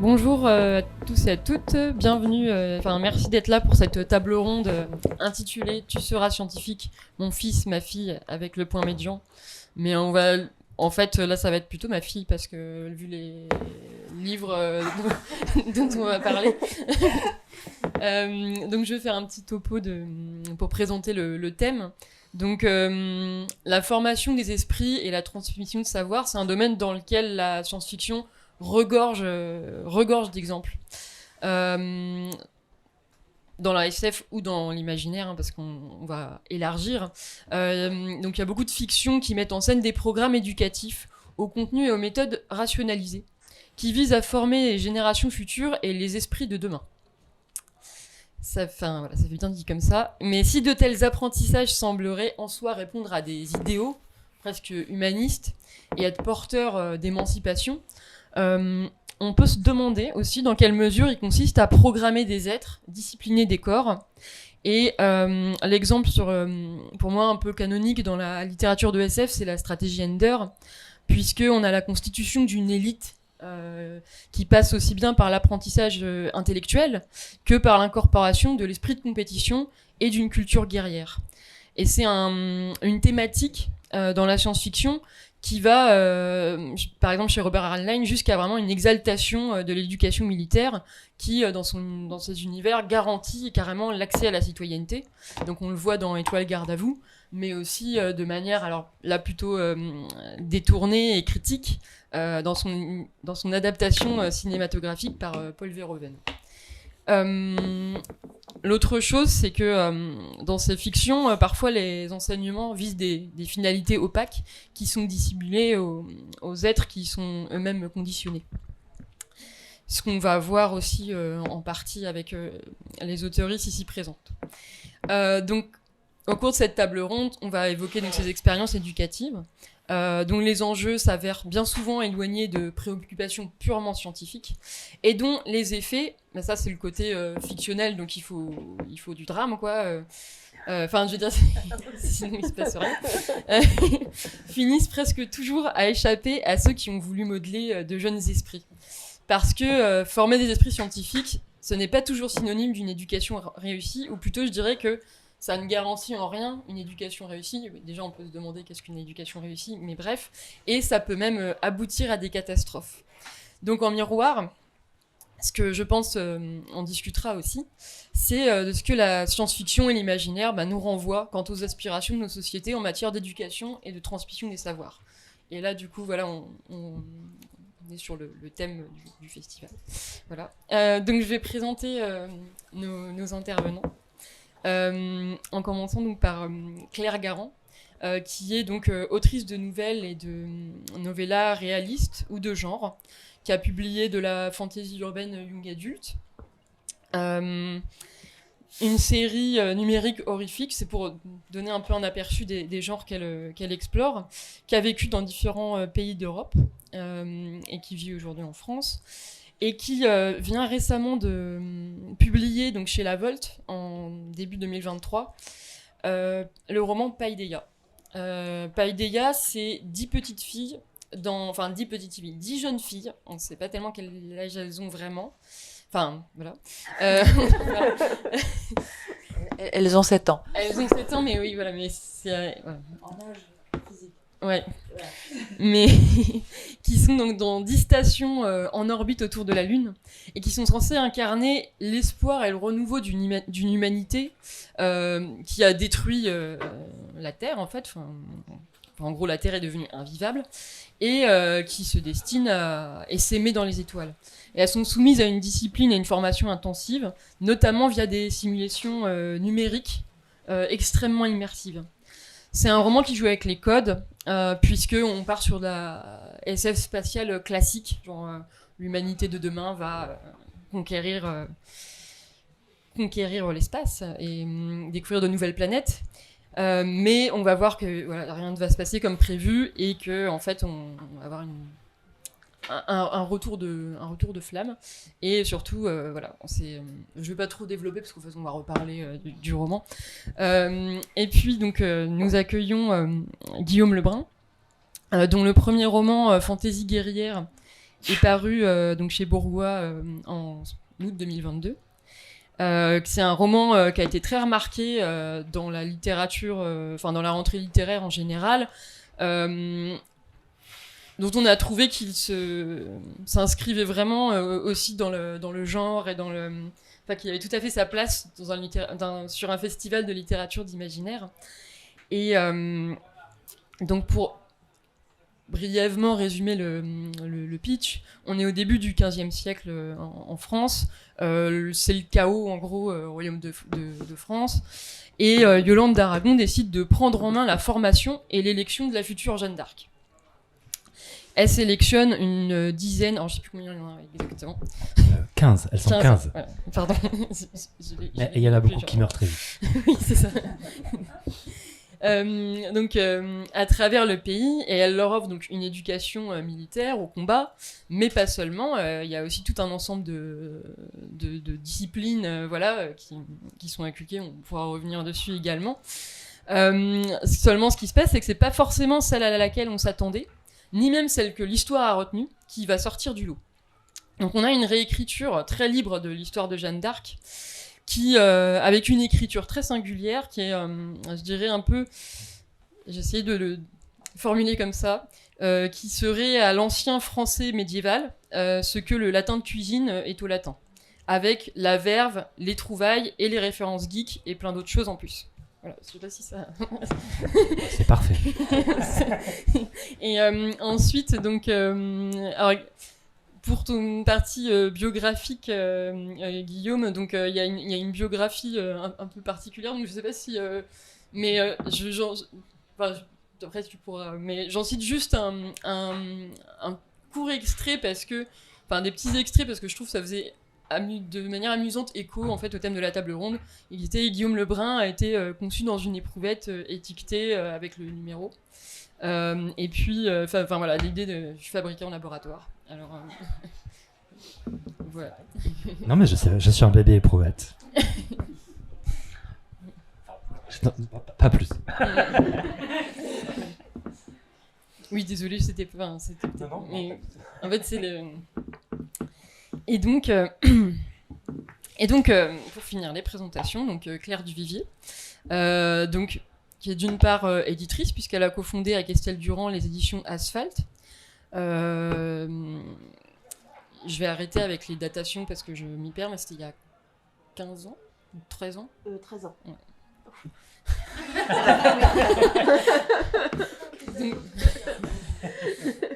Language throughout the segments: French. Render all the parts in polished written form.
Bonjour à tous et à toutes, bienvenue, merci d'être là pour cette table ronde intitulée Tu seras scientifique, mon fils, ma fille, avec le point médian. Mais en fait, là, ça va être plutôt ma fille parce que, vu les livres dont on va parler. Donc, je vais faire un petit topo pour présenter le thème. Donc, la formation des esprits et la transmission de savoir, c'est un domaine dans lequel la science-fiction regorge d'exemples. Dans la SF ou dans l'imaginaire, parce qu'on va élargir. Donc il y a beaucoup de fictions qui mettent en scène des programmes éducatifs au contenu et aux méthodes rationalisées, qui visent à former les générations futures et les esprits de demain. Ça fait bien dit comme ça. Mais si de tels apprentissages sembleraient en soi répondre à des idéaux presque humanistes et être porteurs d'émancipation, on peut se demander aussi dans quelle mesure il consiste à programmer des êtres, discipliner des corps. Et l'exemple pour moi un peu canonique dans la littérature de SF, c'est la stratégie Ender, puisqu'on a la constitution d'une élite qui passe aussi bien par l'apprentissage intellectuel que par l'incorporation de l'esprit de compétition et d'une culture guerrière. Et c'est une thématique dans la science-fiction qui va, par exemple chez Robert Heinlein, jusqu'à vraiment une exaltation de l'éducation militaire qui, dans ces univers, garantit carrément l'accès à la citoyenneté. Donc on le voit dans Étoile garde à vous, mais aussi de manière alors là plutôt détournée et critique dans son adaptation cinématographique par Paul Verhoeven. L'autre chose, c'est que dans ces fictions, parfois les enseignements visent des finalités opaques qui sont dissimulées aux êtres qui sont eux-mêmes conditionnés. Ce qu'on va voir aussi en partie avec les auteuristes ici présentes. Donc, au cours de cette table ronde, on va évoquer donc, ces expériences éducatives, dont les enjeux s'avèrent bien souvent éloignés de préoccupations purement scientifiques, et dont les effets, ça c'est le côté fictionnel, donc il faut du drame, quoi. Je veux dire, sinon il se passe rien. Finissent presque toujours à échapper à ceux qui ont voulu modeler de jeunes esprits. Parce que former des esprits scientifiques, ce n'est pas toujours synonyme d'une éducation réussie, ou plutôt je dirais que ça ne garantit en rien une éducation réussie. Déjà, on peut se demander qu'est-ce qu'une éducation réussie, mais bref. Et ça peut même aboutir à des catastrophes. Donc, en miroir, ce que je pense, on discutera aussi, c'est de ce que la science-fiction et l'imaginaire nous renvoient quant aux aspirations de nos sociétés en matière d'éducation et de transmission des savoirs. Et là, du coup, voilà, on est sur le thème du festival. Voilà. Donc, je vais présenter nos intervenants. En commençant donc par Claire Garand, qui est donc autrice de nouvelles et de novellas réalistes ou de genre, qui a publié de la fantasy urbaine young adulte, une série numérique horrifique, c'est pour donner un peu un aperçu des genres qu'elle explore, qui a vécu dans différents pays d'Europe et qui vit aujourd'hui en France. Et qui vient récemment de publier donc, chez La Volte, en début 2023, le roman Paideia. Paideia, c'est 10 petites filles, 10 jeunes filles, on ne sait pas tellement quel âge elles ont vraiment. Enfin, voilà. Voilà. Elles ont 7 ans. Elles ont 7 ans, mais oui, voilà, mais c'est... voilà. En âge physique. Ouais. Mais qui sont donc dans 10 stations en orbite autour de la Lune et qui sont censées incarner l'espoir et le renouveau d'une humanité qui a détruit la Terre, en fait. En gros, la Terre est devenue invivable et qui se destine à s'aimer dans les étoiles. Et elles sont soumises à une discipline et une formation intensive, notamment via des simulations numériques extrêmement immersives. C'est un roman qui joue avec les codes, puisqu'on part sur la SF spatiale classique, genre l'humanité de demain va conquérir l'espace et découvrir de nouvelles planètes. Mais on va voir que voilà, rien ne va se passer comme prévu et que en fait on va avoir un retour de flamme et surtout voilà, je vais pas trop développer parce qu'en fait on va reparler du roman. Et puis donc nous accueillons Guillaume Lebrun, dont le premier roman Fantaisie guerrière est paru donc chez Bourgois en août 2022. C'est un roman qui a été très remarqué dans la littérature, dans la rentrée littéraire en général, dont on a trouvé qu'il s'inscrivait vraiment aussi dans le genre et qu'il avait tout à fait sa place sur un festival de littérature d'imaginaire. Et donc pour brièvement résumer le pitch, on est au début du XVe siècle en France. C'est le chaos en gros au royaume de France. Et Yolande d'Aragon décide de prendre en main la formation et l'élection de la future Jeanne d'Arc. Elle sélectionne une dizaine, alors je ne sais plus combien il y en a exactement. 15, elles sont 15. Voilà, pardon. Et il y en a beaucoup qui meurent très vite. Oui, c'est ça. Donc, à travers le pays, et elle leur offre donc une éducation militaire au combat, mais pas seulement. Il y a aussi tout un ensemble de disciplines, qui sont inculquées. On pourra revenir dessus également. Seulement, ce qui se passe, c'est que c'est pas forcément celle à laquelle on s'attendait, ni même celle que l'histoire a retenue, qui va sortir du lot. Donc, on a une réécriture très libre de l'histoire de Jeanne d'Arc, qui, avec une écriture très singulière, qui est, je dirais un peu, j'ai essayé de le formuler comme ça, qui serait à l'ancien français médiéval, ce que le latin de cuisine est au latin, avec la verve, les trouvailles et les références geeks et plein d'autres choses en plus. Voilà, je sais pas si ça... C'est parfait. Et ensuite, donc... alors, pour ton partie biographique, Guillaume, donc il y a une biographie un peu particulière, donc je sais pas si... après tu pourras... Mais j'en cite juste un court extrait, des petits extraits, parce que je trouve que ça faisait de manière amusante écho en fait au thème de la table ronde. Guillaume Lebrun a été conçu dans une éprouvette étiquetée avec le numéro. Et puis, l'idée de je suis fabriqué en laboratoire. Alors, voilà. Non mais je sais, je suis un bébé éprouvette. Non, pas plus. Oui, désolé, c'était Non, mais en fait, c'est le... Et donc, pour finir les présentations, donc Claire Duvivier, qui est d'une part éditrice, puisqu'elle a cofondé avec Estelle Durand les éditions Asphalt. Je vais arrêter avec les datations parce que je m'y perds, mais c'était il y a 15 ans ou 13 ans 13 ans. Ouais.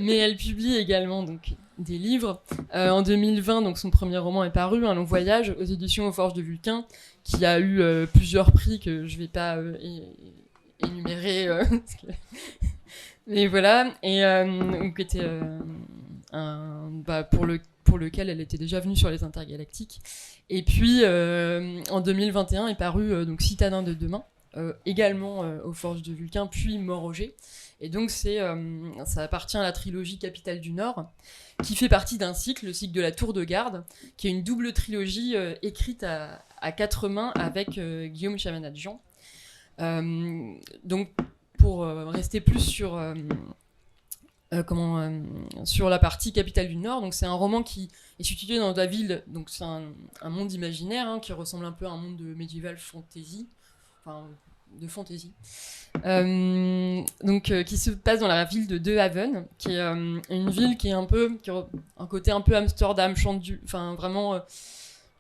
Mais elle publie également donc, des livres. En 2020, donc, son premier roman est paru, Un long voyage, aux éditions aux Forges de Vulcain, qui a eu plusieurs prix que je ne vais pas énumérer. Mais voilà, et qui était pour lequel elle était déjà venue sur les Intergalactiques. Et puis, en 2021 est paru donc Citadin de demain, également aux Forges de Vulcain, puis Mort-Auger. Et donc, ça appartient à la trilogie Capitale du Nord, qui fait partie d'un cycle, le cycle de la Tour de Garde, qui est une double trilogie écrite à quatre mains avec Guillaume Chamanade-Jean. Donc, pour rester plus sur la partie Capitale du Nord, donc c'est un roman qui est situé dans la ville, donc c'est un monde imaginaire qui ressemble un peu à un monde de médiéval fantasy, de fantasy, qui se passe dans la ville de De Haven, qui est une ville qui a un côté un peu Amsterdam, vraiment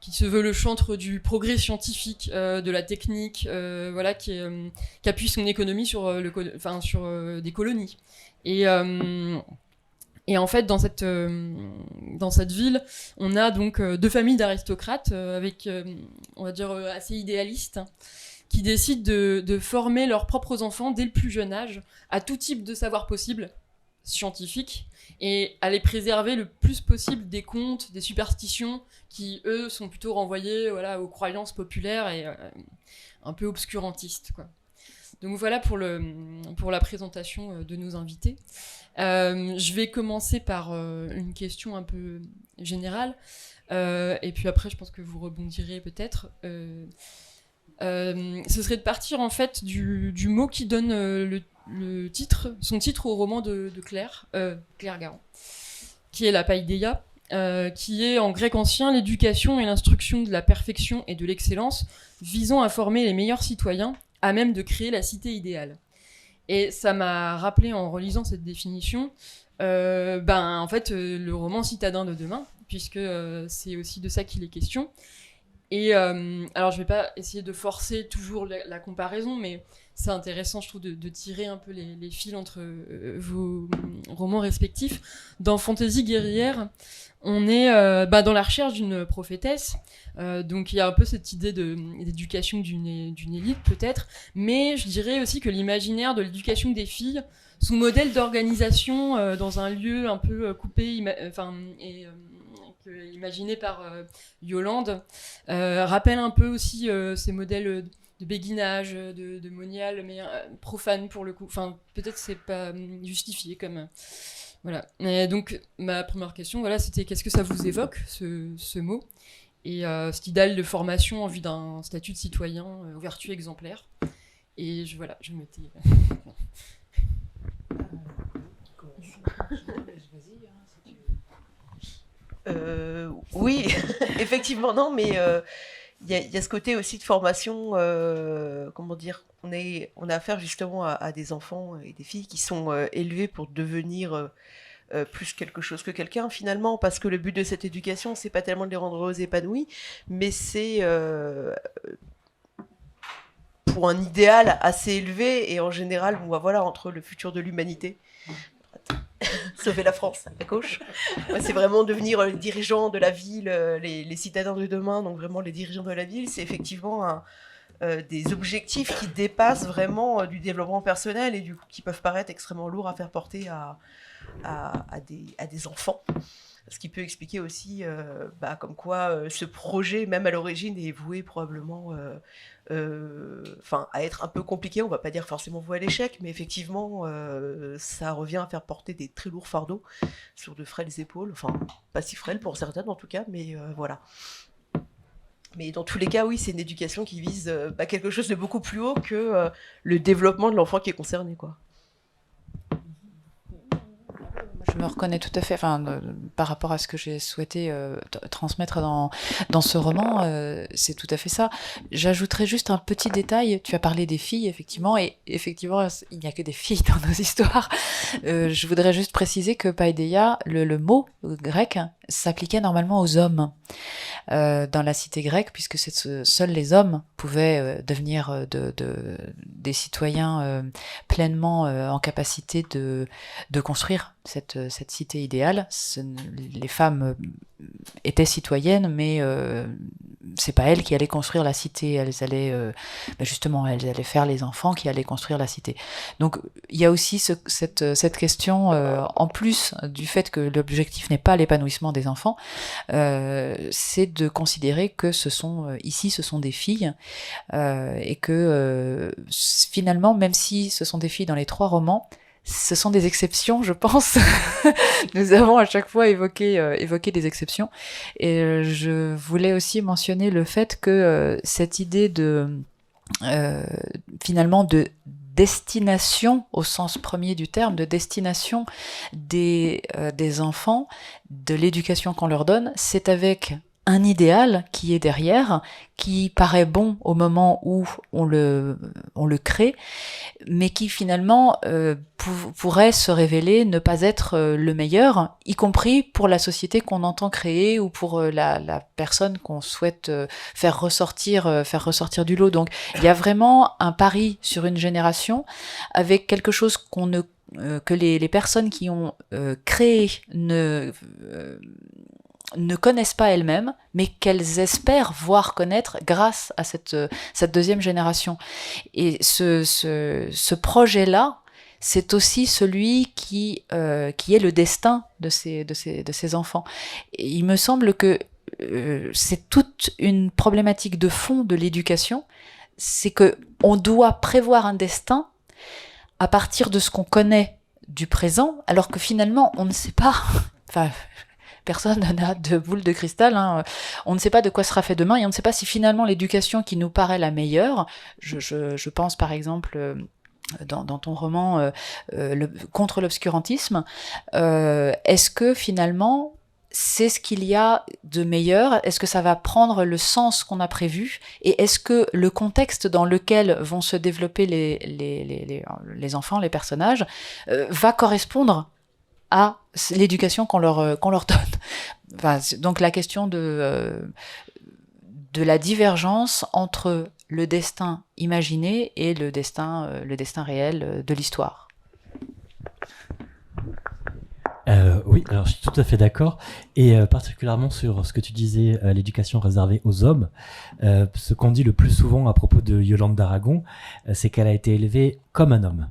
qui se veut le chantre du progrès scientifique, de la technique, qui appuie son économie sur des colonies. Et en fait, dans cette ville, on a donc deux familles d'aristocrates avec, on va dire, assez idéalistes, qui décident de former leurs propres enfants dès le plus jeune âge à tout type de savoir possible scientifique et à les préserver le plus possible des contes, des superstitions qui, eux, sont plutôt renvoyés aux croyances populaires et un peu obscurantistes, quoi. Donc voilà pour la présentation de nos invités. Je vais commencer par une question un peu générale, et puis après je pense que vous rebondirez peut-être. Ce serait de partir en fait du mot qui donne son titre au roman de Claire Garand. qui est la paideia, qui est en grec ancien l'éducation et l'instruction de la perfection et de l'excellence, visant à former les meilleurs citoyens à même de créer la cité idéale. Et ça m'a rappelé en relisant cette définition, en fait, le roman Citadins de demain, puisque c'est aussi de ça qu'il est question. Et alors, je vais pas essayer de forcer toujours la comparaison, mais c'est intéressant, je trouve, de tirer un peu les fils entre vos romans respectifs. Dans Fantaisie guerrière, on est dans la recherche d'une prophétesse. Donc, il y a un peu cette idée d'éducation d'une élite, peut-être. Mais je dirais aussi que l'imaginaire de l'éducation des filles, sous modèle d'organisation dans un lieu un peu coupé, imaginé par Yolande, rappelle un peu aussi ces modèles de béguinage, de monial, mais profane pour le coup. Enfin, peut-être c'est pas justifié comme... voilà. Et donc, ma première question, voilà, c'était qu'est-ce que ça vous évoque, ce mot, et cet idéal de formation en vue d'un statut de citoyen vertueux exemplaire. Et voilà, je me tais. Oui, effectivement, non, mais il y a ce côté aussi de formation, comment dire, on a affaire justement à des enfants et des filles qui sont élevés pour devenir plus quelque chose que quelqu'un finalement, parce que le but de cette éducation, c'est pas tellement de les rendre heureux et épanouis, mais c'est pour un idéal assez élevé, et en général, voilà, entre le futur de l'humanité, sauver la France à gauche. Ouais, c'est vraiment devenir les dirigeants de la ville, les citadins de demain, donc vraiment les dirigeants de la ville. C'est effectivement des objectifs qui dépassent vraiment du développement personnel et du coup qui peuvent paraître extrêmement lourds à faire porter à des enfants. Ce qui peut expliquer aussi comme quoi ce projet, même à l'origine, est voué probablement à être un peu compliqué. On ne va pas dire forcément voué à l'échec, mais effectivement, ça revient à faire porter des très lourds fardeaux sur de frêles épaules. Enfin, pas si frêles pour certaines en tout cas, mais voilà. Mais dans tous les cas, oui, c'est une éducation qui vise quelque chose de beaucoup plus haut que le développement de l'enfant qui est concerné, quoi. Je me reconnais tout à fait, par rapport à ce que j'ai souhaité transmettre dans ce roman, c'est tout à fait ça. J'ajouterais juste un petit détail. Tu as parlé des filles, effectivement, et effectivement, il n'y a que des filles dans nos histoires. Je voudrais juste préciser que paideia, le mot grec, s'appliquait normalement aux hommes dans la cité grecque, puisque seuls les hommes pouvaient devenir des citoyens pleinement en capacité de construire cette cité idéale. Les femmes étaient citoyennes, mais c'est pas elles qui allaient construire la cité. Elles allaient elles allaient faire les enfants qui allaient construire la cité. Donc il y a aussi cette question, en plus du fait que l'objectif n'est pas l'épanouissement des enfants, c'est de considérer que ce sont des filles, et que finalement, même si ce sont des filles dans les 3 romans, ce sont des exceptions, je pense. Nous avons à chaque fois évoqué des exceptions. Et je voulais aussi mentionner le fait que cette idée finalement de destination, au sens premier du terme, de destination des enfants, de l'éducation qu'on leur donne, c'est avec un idéal qui est derrière, qui paraît bon au moment où on le crée, mais qui finalement pourrait se révéler ne pas être le meilleur, y compris pour la société qu'on entend créer ou pour la personne qu'on souhaite faire ressortir du lot. Donc il y a vraiment un pari sur une génération avec quelque chose que les personnes qui ont créé ne connaissent pas elles-mêmes, mais qu'elles espèrent voir connaître grâce à cette deuxième génération. Et ce projet-là, c'est aussi celui qui est le destin de ces enfants. Et il me semble que c'est toute une problématique de fond de l'éducation, c'est que on doit prévoir un destin à partir de ce qu'on connaît du présent, alors que finalement on ne sait pas. Personne n'a de boule de cristal, hein. On ne sait pas de quoi sera fait demain et on ne sait pas si finalement l'éducation qui nous paraît la meilleure, je pense par exemple dans ton roman contre l'obscurantisme, est-ce que finalement c'est ce qu'il y a de meilleur? Est-ce que ça va prendre le sens qu'on a prévu? Et est-ce que le contexte dans lequel vont se développer les enfants, les personnages, va correspondre à l'éducation qu'on leur donne? Enfin, donc la question de la divergence entre le destin imaginé et le destin réel de l'histoire. Oui, alors je suis tout à fait d'accord, et particulièrement sur ce que tu disais, l'éducation réservée aux hommes. Ce qu'on dit le plus souvent à propos de Yolande d'Aragon, c'est qu'elle a été élevée comme un homme.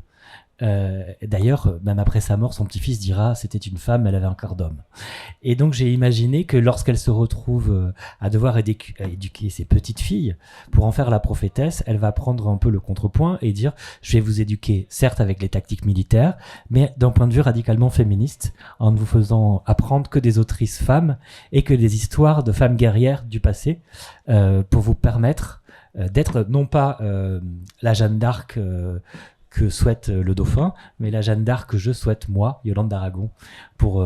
D'ailleurs, même après sa mort, son petit-fils dira c'était une femme, elle avait un corps d'homme. Et donc j'ai imaginé que lorsqu'elle se retrouve à devoir éduquer ses petites filles pour en faire la prophétesse, elle va prendre un peu le contrepoint et dire je vais vous éduquer certes avec les tactiques militaires, mais d'un point de vue radicalement féministe, en ne vous faisant apprendre que des autrices femmes et que des histoires de femmes guerrières du passé, pour vous permettre d'être non pas la Jeanne d'Arc que souhaite le dauphin, mais la Jeanne d'Arc que je souhaite moi, Yolande d'Aragon, pour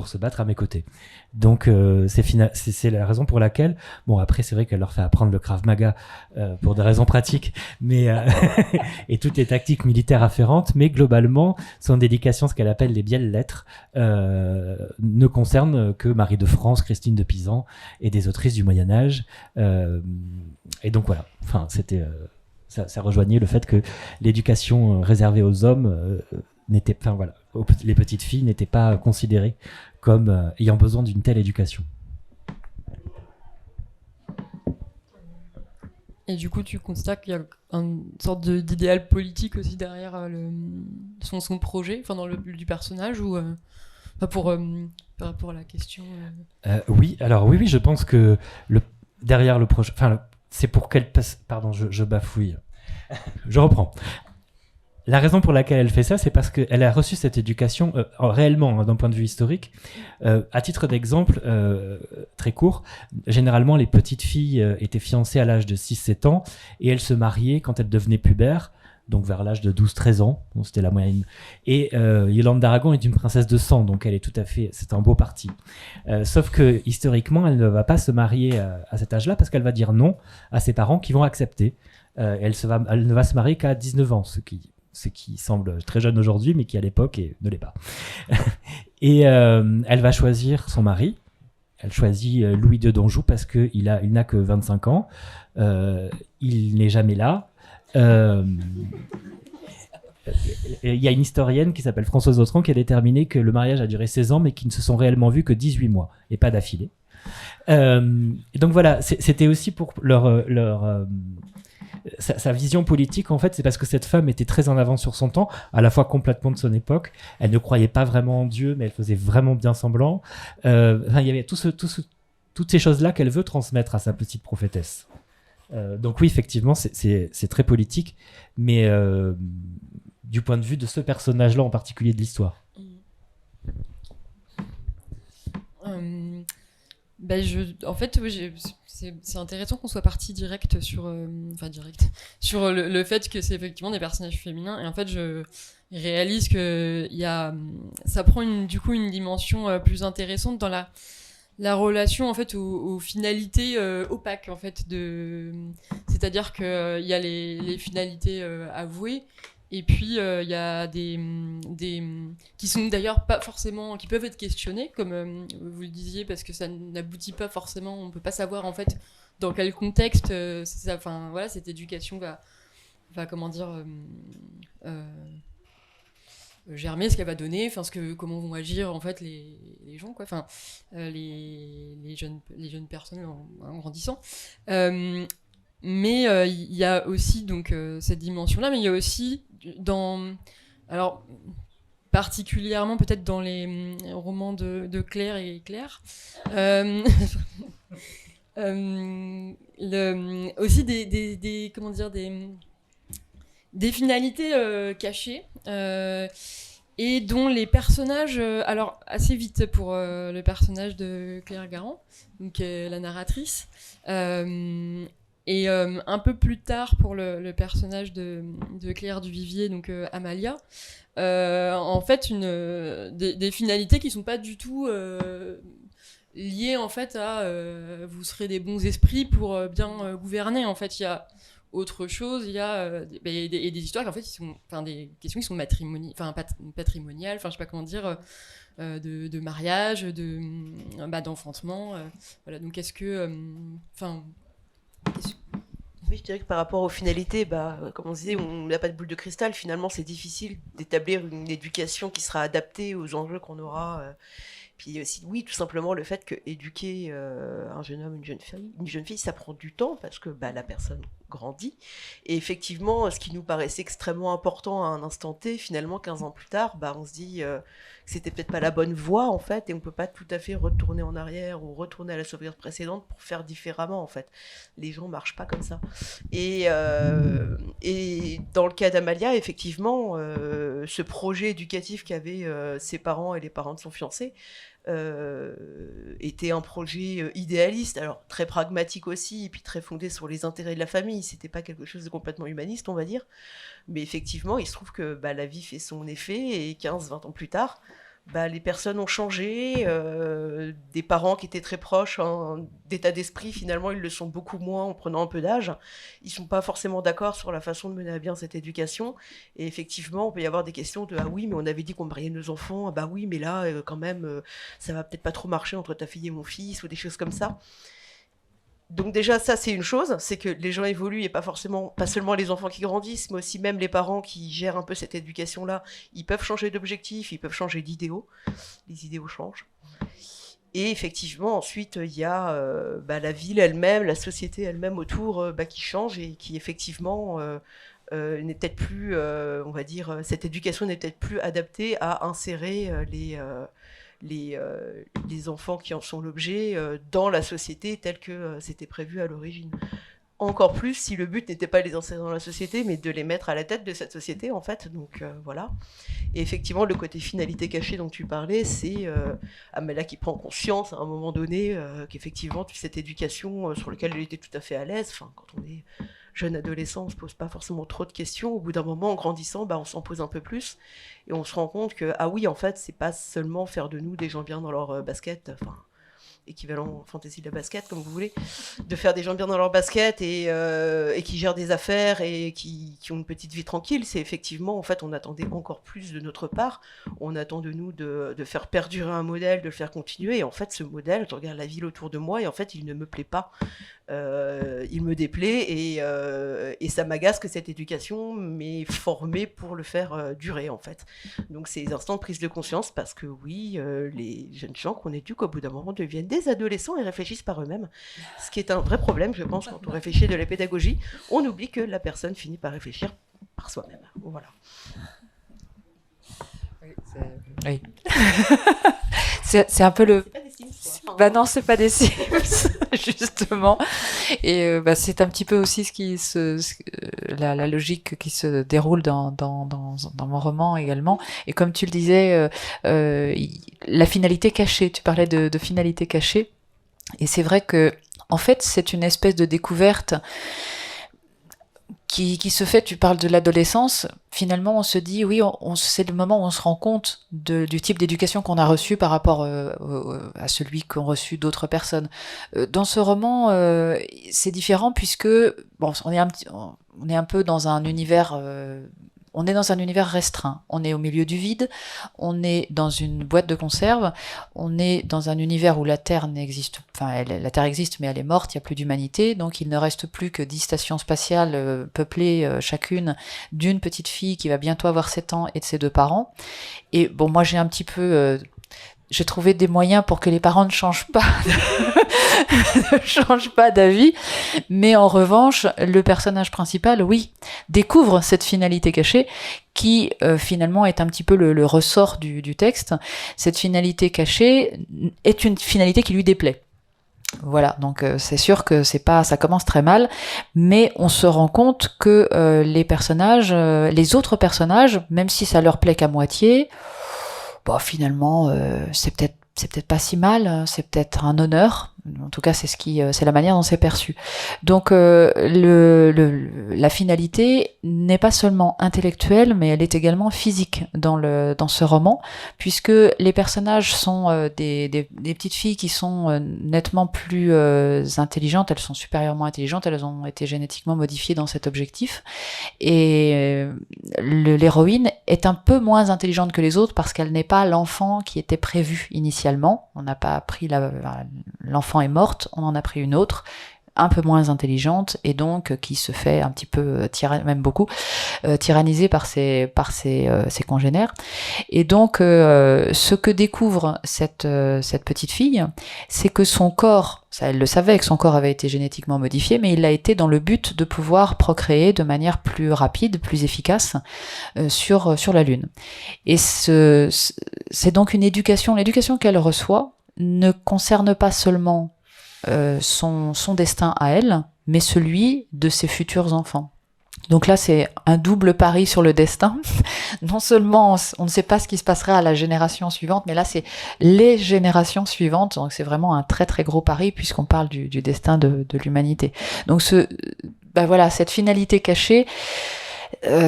se battre à mes côtés. Donc c'est la raison pour laquelle, bon après c'est vrai qu'elle leur fait apprendre le Krav Maga pour des raisons pratiques, mais et toutes les tactiques militaires afférentes, mais globalement son éducation, ce qu'elle appelle les belles lettres, ne concerne que Marie de France, Christine de Pisan et des autrices du Moyen Âge. Et donc voilà, enfin c'était ça rejoignait le fait que l'éducation réservée aux hommes n'était, enfin voilà, les petites filles n'étaient pas considérées comme ayant besoin d'une telle éducation. Et du coup, tu constates qu'il y a une sorte d'idéal politique aussi derrière son projet, enfin dans du personnage, ou par rapport à la question. Oui, alors oui, je pense que derrière le projet, enfin c'est pour qu'elle passe. Pardon, je bafouille. Je reprends. La raison pour laquelle elle fait ça, c'est parce qu'elle a reçu cette éducation réellement, d'un point de vue historique. À titre d'exemple, très court, généralement les petites filles étaient fiancées à l'âge de 6-7 ans et elles se mariaient quand elles devenaient pubères, donc vers l'âge de 12-13 ans, donc c'était la moyenne. Et Yolande d'Aragon est une princesse de sang, donc elle est tout à fait, c'est un beau parti. Sauf que historiquement, elle ne va pas se marier à cet âge-là parce qu'elle va dire non à ses parents qui vont accepter. Elle ne va se marier qu'à 19 ans, ce qui semble très jeune aujourd'hui, mais qui à l'époque ne l'est pas. Et elle va choisir son mari. Elle choisit Louis II d'Anjou parce qu'il n'a que 25 ans. Il n'est jamais là. Il y a une historienne qui s'appelle Françoise Autran qui a déterminé que le mariage a duré 16 ans mais qu'ils ne se sont réellement vus que 18 mois et pas d'affilée. Et donc voilà, c'était aussi pour sa vision politique, en fait, c'est parce que cette femme était très en avance sur son temps, à la fois complètement de son époque. Elle ne croyait pas vraiment en Dieu, mais elle faisait vraiment bien semblant. Il y avait toutes ces choses-là qu'elle veut transmettre à sa petite prophétesse. Donc oui, effectivement, c'est très politique, mais du point de vue de ce personnage-là en particulier de l'histoire. En fait, c'est intéressant qu'on soit parti direct sur le fait que c'est effectivement des personnages féminins. Et en fait, je réalise que ça prend du coup une dimension plus intéressante dans la relation en fait aux finalités opaques en fait c'est-à-dire que il y a les finalités avouées. Et puis il y a des qui sont d'ailleurs pas forcément, qui peuvent être questionnées, comme vous le disiez, parce que ça n'aboutit pas forcément, on peut pas savoir en fait dans quel contexte enfin voilà, cette éducation va comment dire germer, ce qu'elle va donner, enfin comment vont agir en fait les gens quoi, enfin les jeunes personnes en grandissant. Mais il y a aussi donc cette dimension-là, mais il y a aussi alors particulièrement peut-être dans les romans de Claire et Claire, aussi des comment dire des finalités cachées et dont les personnages, alors assez vite pour le personnage de Claire Garand, donc la narratrice. Et un peu plus tard, pour le personnage de Claire Duvivier, donc Amalia, en fait, des finalités qui sont pas du tout liées en fait à vous serez des bons esprits pour bien gouverner. En fait, il y a autre chose, il y a des histoires en fait, des questions qui sont patrimoniales, enfin je sais pas comment dire, de mariage, d'enfantement. Voilà, donc est-ce que, Oui, je dirais que par rapport aux finalités, comme on disait, on n'a pas de boule de cristal. Finalement, c'est difficile d'établir une éducation qui sera adaptée aux enjeux qu'on aura. Puis aussi, oui, tout simplement le fait que éduquer un jeune homme, une jeune fille, ça prend du temps parce que la personne grandit. Et effectivement, ce qui nous paraissait extrêmement important à un instant T, finalement, 15 ans plus tard, on se dit que c'était peut-être pas la bonne voie, en fait, et on peut pas tout à fait retourner en arrière ou retourner à la sauvegarde précédente pour faire différemment, en fait. Les gens marchent pas comme ça. Et dans le cas d'Amalia, effectivement, ce projet éducatif qu'avaient ses parents et les parents de son fiancé, était un projet idéaliste, alors très pragmatique aussi, et puis très fondé sur les intérêts de la famille. C'était pas quelque chose de complètement humaniste, on va dire. Mais effectivement, il se trouve que la vie fait son effet, et 15-20 ans plus tard, les personnes ont changé, des parents qui étaient très proches d'état d'esprit, finalement, ils le sont beaucoup moins en prenant un peu d'âge. Ils ne sont pas forcément d'accord sur la façon de mener à bien cette éducation. Et effectivement, on peut y avoir des questions de « Ah oui, mais on avait dit qu'on mariait nos enfants. Bah oui, mais là, quand même, ça va peut-être pas trop marcher entre ta fille et mon fils » ou des choses comme ça. Donc déjà, ça, c'est une chose, c'est que les gens évoluent et pas seulement les enfants qui grandissent, mais aussi même les parents qui gèrent un peu cette éducation-là. Ils peuvent changer d'objectif, ils peuvent changer d'idéaux. Les idéaux changent. Et effectivement, ensuite, il y a la ville elle-même, la société elle-même autour qui change et qui, effectivement, n'est peut-être plus, on va dire, cette éducation n'est peut-être plus adaptée à insérer les enfants qui en sont l'objet dans la société telle que c'était prévu à l'origine. Encore plus si le but n'était pas de les insérer dans la société, mais de les mettre à la tête de cette société, en fait. Donc voilà. Et effectivement, le côté finalité cachée dont tu parlais, c'est Amalia qui prend conscience à un moment donné qu'effectivement, cette éducation sur laquelle elle était tout à fait à l'aise, quand on est jeune adolescent, on ne se pose pas forcément trop de questions. Au bout d'un moment, en grandissant, on s'en pose un peu plus. Et on se rend compte que, ah oui, en fait, c'est pas seulement faire de nous des gens bien dans leur basket, équivalent fantaisie de la basket, comme vous voulez, de faire des gens bien dans leur basket et qui gèrent des affaires et qui ont une petite vie tranquille. C'est effectivement, en fait, on attendait encore plus de notre part. On attend de nous de faire perdurer un modèle, de le faire continuer. Et en fait, ce modèle, je regarde la ville autour de moi et en fait, il ne me plaît pas. Il me déplaît et ça m'agace que cette éducation m'ait formée pour le faire durer, en fait. Donc, c'est des instants de prise de conscience parce que oui, les jeunes gens qu'on éduque au bout d'un moment deviennent des adolescents et réfléchissent par eux-mêmes. Ce qui est un vrai problème, je pense, quand on réfléchit de la pédagogie, on oublie que la personne finit par réfléchir par soi-même. Voilà. Oui. c'est un peu le... C'est pas des Sims, quoi. Non, c'est pas des Sims, justement. Et c'est un petit peu aussi la logique qui se déroule dans mon roman également. Et comme tu le disais, la finalité cachée, tu parlais de finalité cachée. Et c'est vrai que, en fait, c'est une espèce de découverte qui se fait. Tu parles de l'adolescence, finalement on se dit oui, c'est le moment où on se rend compte du type d'éducation qu'on a reçu par rapport à celui qu'ont reçu d'autres personnes. Dans ce roman, c'est différent puisque on est un peu dans un univers on est dans un univers restreint, on est au milieu du vide, on est dans une boîte de conserve, on est dans un univers où la Terre n'existe, la Terre existe mais elle est morte, il n'y a plus d'humanité, donc il ne reste plus que 10 stations spatiales peuplées chacune d'une petite fille qui va bientôt avoir 7 ans et de ses 2 parents. Et moi j'ai un petit peu... j'ai trouvé des moyens pour que les parents ne changent pas d'avis, mais en revanche, le personnage principal, oui, découvre cette finalité cachée qui finalement est un petit peu le ressort du texte. Cette finalité cachée est une finalité qui lui déplaît. Voilà, donc c'est sûr que ça commence très mal, mais on se rend compte que les autres personnages, même si ça leur plaît qu'à moitié, finalement, c'est peut-être pas si mal, c'est peut-être un honneur, En tout cas, c'est la manière dont c'est perçu. Donc, la finalité n'est pas seulement intellectuelle, mais elle est également physique dans ce roman, puisque les personnages sont des petites filles qui sont nettement plus intelligentes. Elles sont supérieurement intelligentes. Elles ont été génétiquement modifiées dans cet objectif. Et l'héroïne est un peu moins intelligente que les autres parce qu'elle n'est pas l'enfant qui était prévu initialement. On n'a pas pris l'enfant est morte, on en a pris une autre, un peu moins intelligente et donc qui se fait un petit peu même beaucoup tyranniser par ses congénères. Et donc ce que découvre cette petite fille, c'est que son corps, ça elle le savait que son corps avait été génétiquement modifié, mais il l'a été dans le but de pouvoir procréer de manière plus rapide, plus efficace sur la Lune. Et c'est donc l'éducation qu'elle reçoit ne concerne pas seulement son destin à elle, mais celui de ses futurs enfants. Donc là, c'est un double pari sur le destin. Non seulement on ne sait pas ce qui se passera à la génération suivante, mais là, c'est les générations suivantes. Donc c'est vraiment un très très gros pari puisqu'on parle du destin de l'humanité. Donc cette finalité cachée,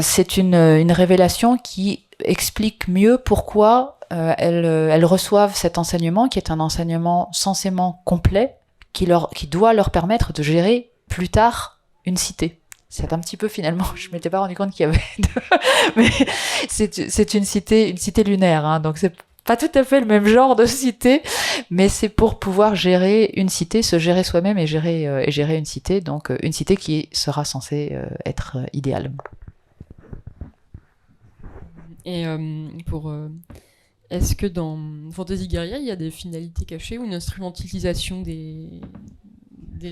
c'est une révélation qui explique mieux pourquoi elles reçoivent cet enseignement, qui est un enseignement censément complet, qui doit leur permettre de gérer plus tard une cité. C'est un petit peu finalement, je m'étais pas rendu compte qu'il y avait mais c'est une cité lunaire, hein, donc c'est pas tout à fait le même genre de cité, mais c'est pour pouvoir gérer une cité, se gérer soi-même et gérer une cité, donc une cité qui sera censée être idéale. Et est-ce que dans Fantasy Guerrier, il y a des finalités cachées ou une instrumentalisation des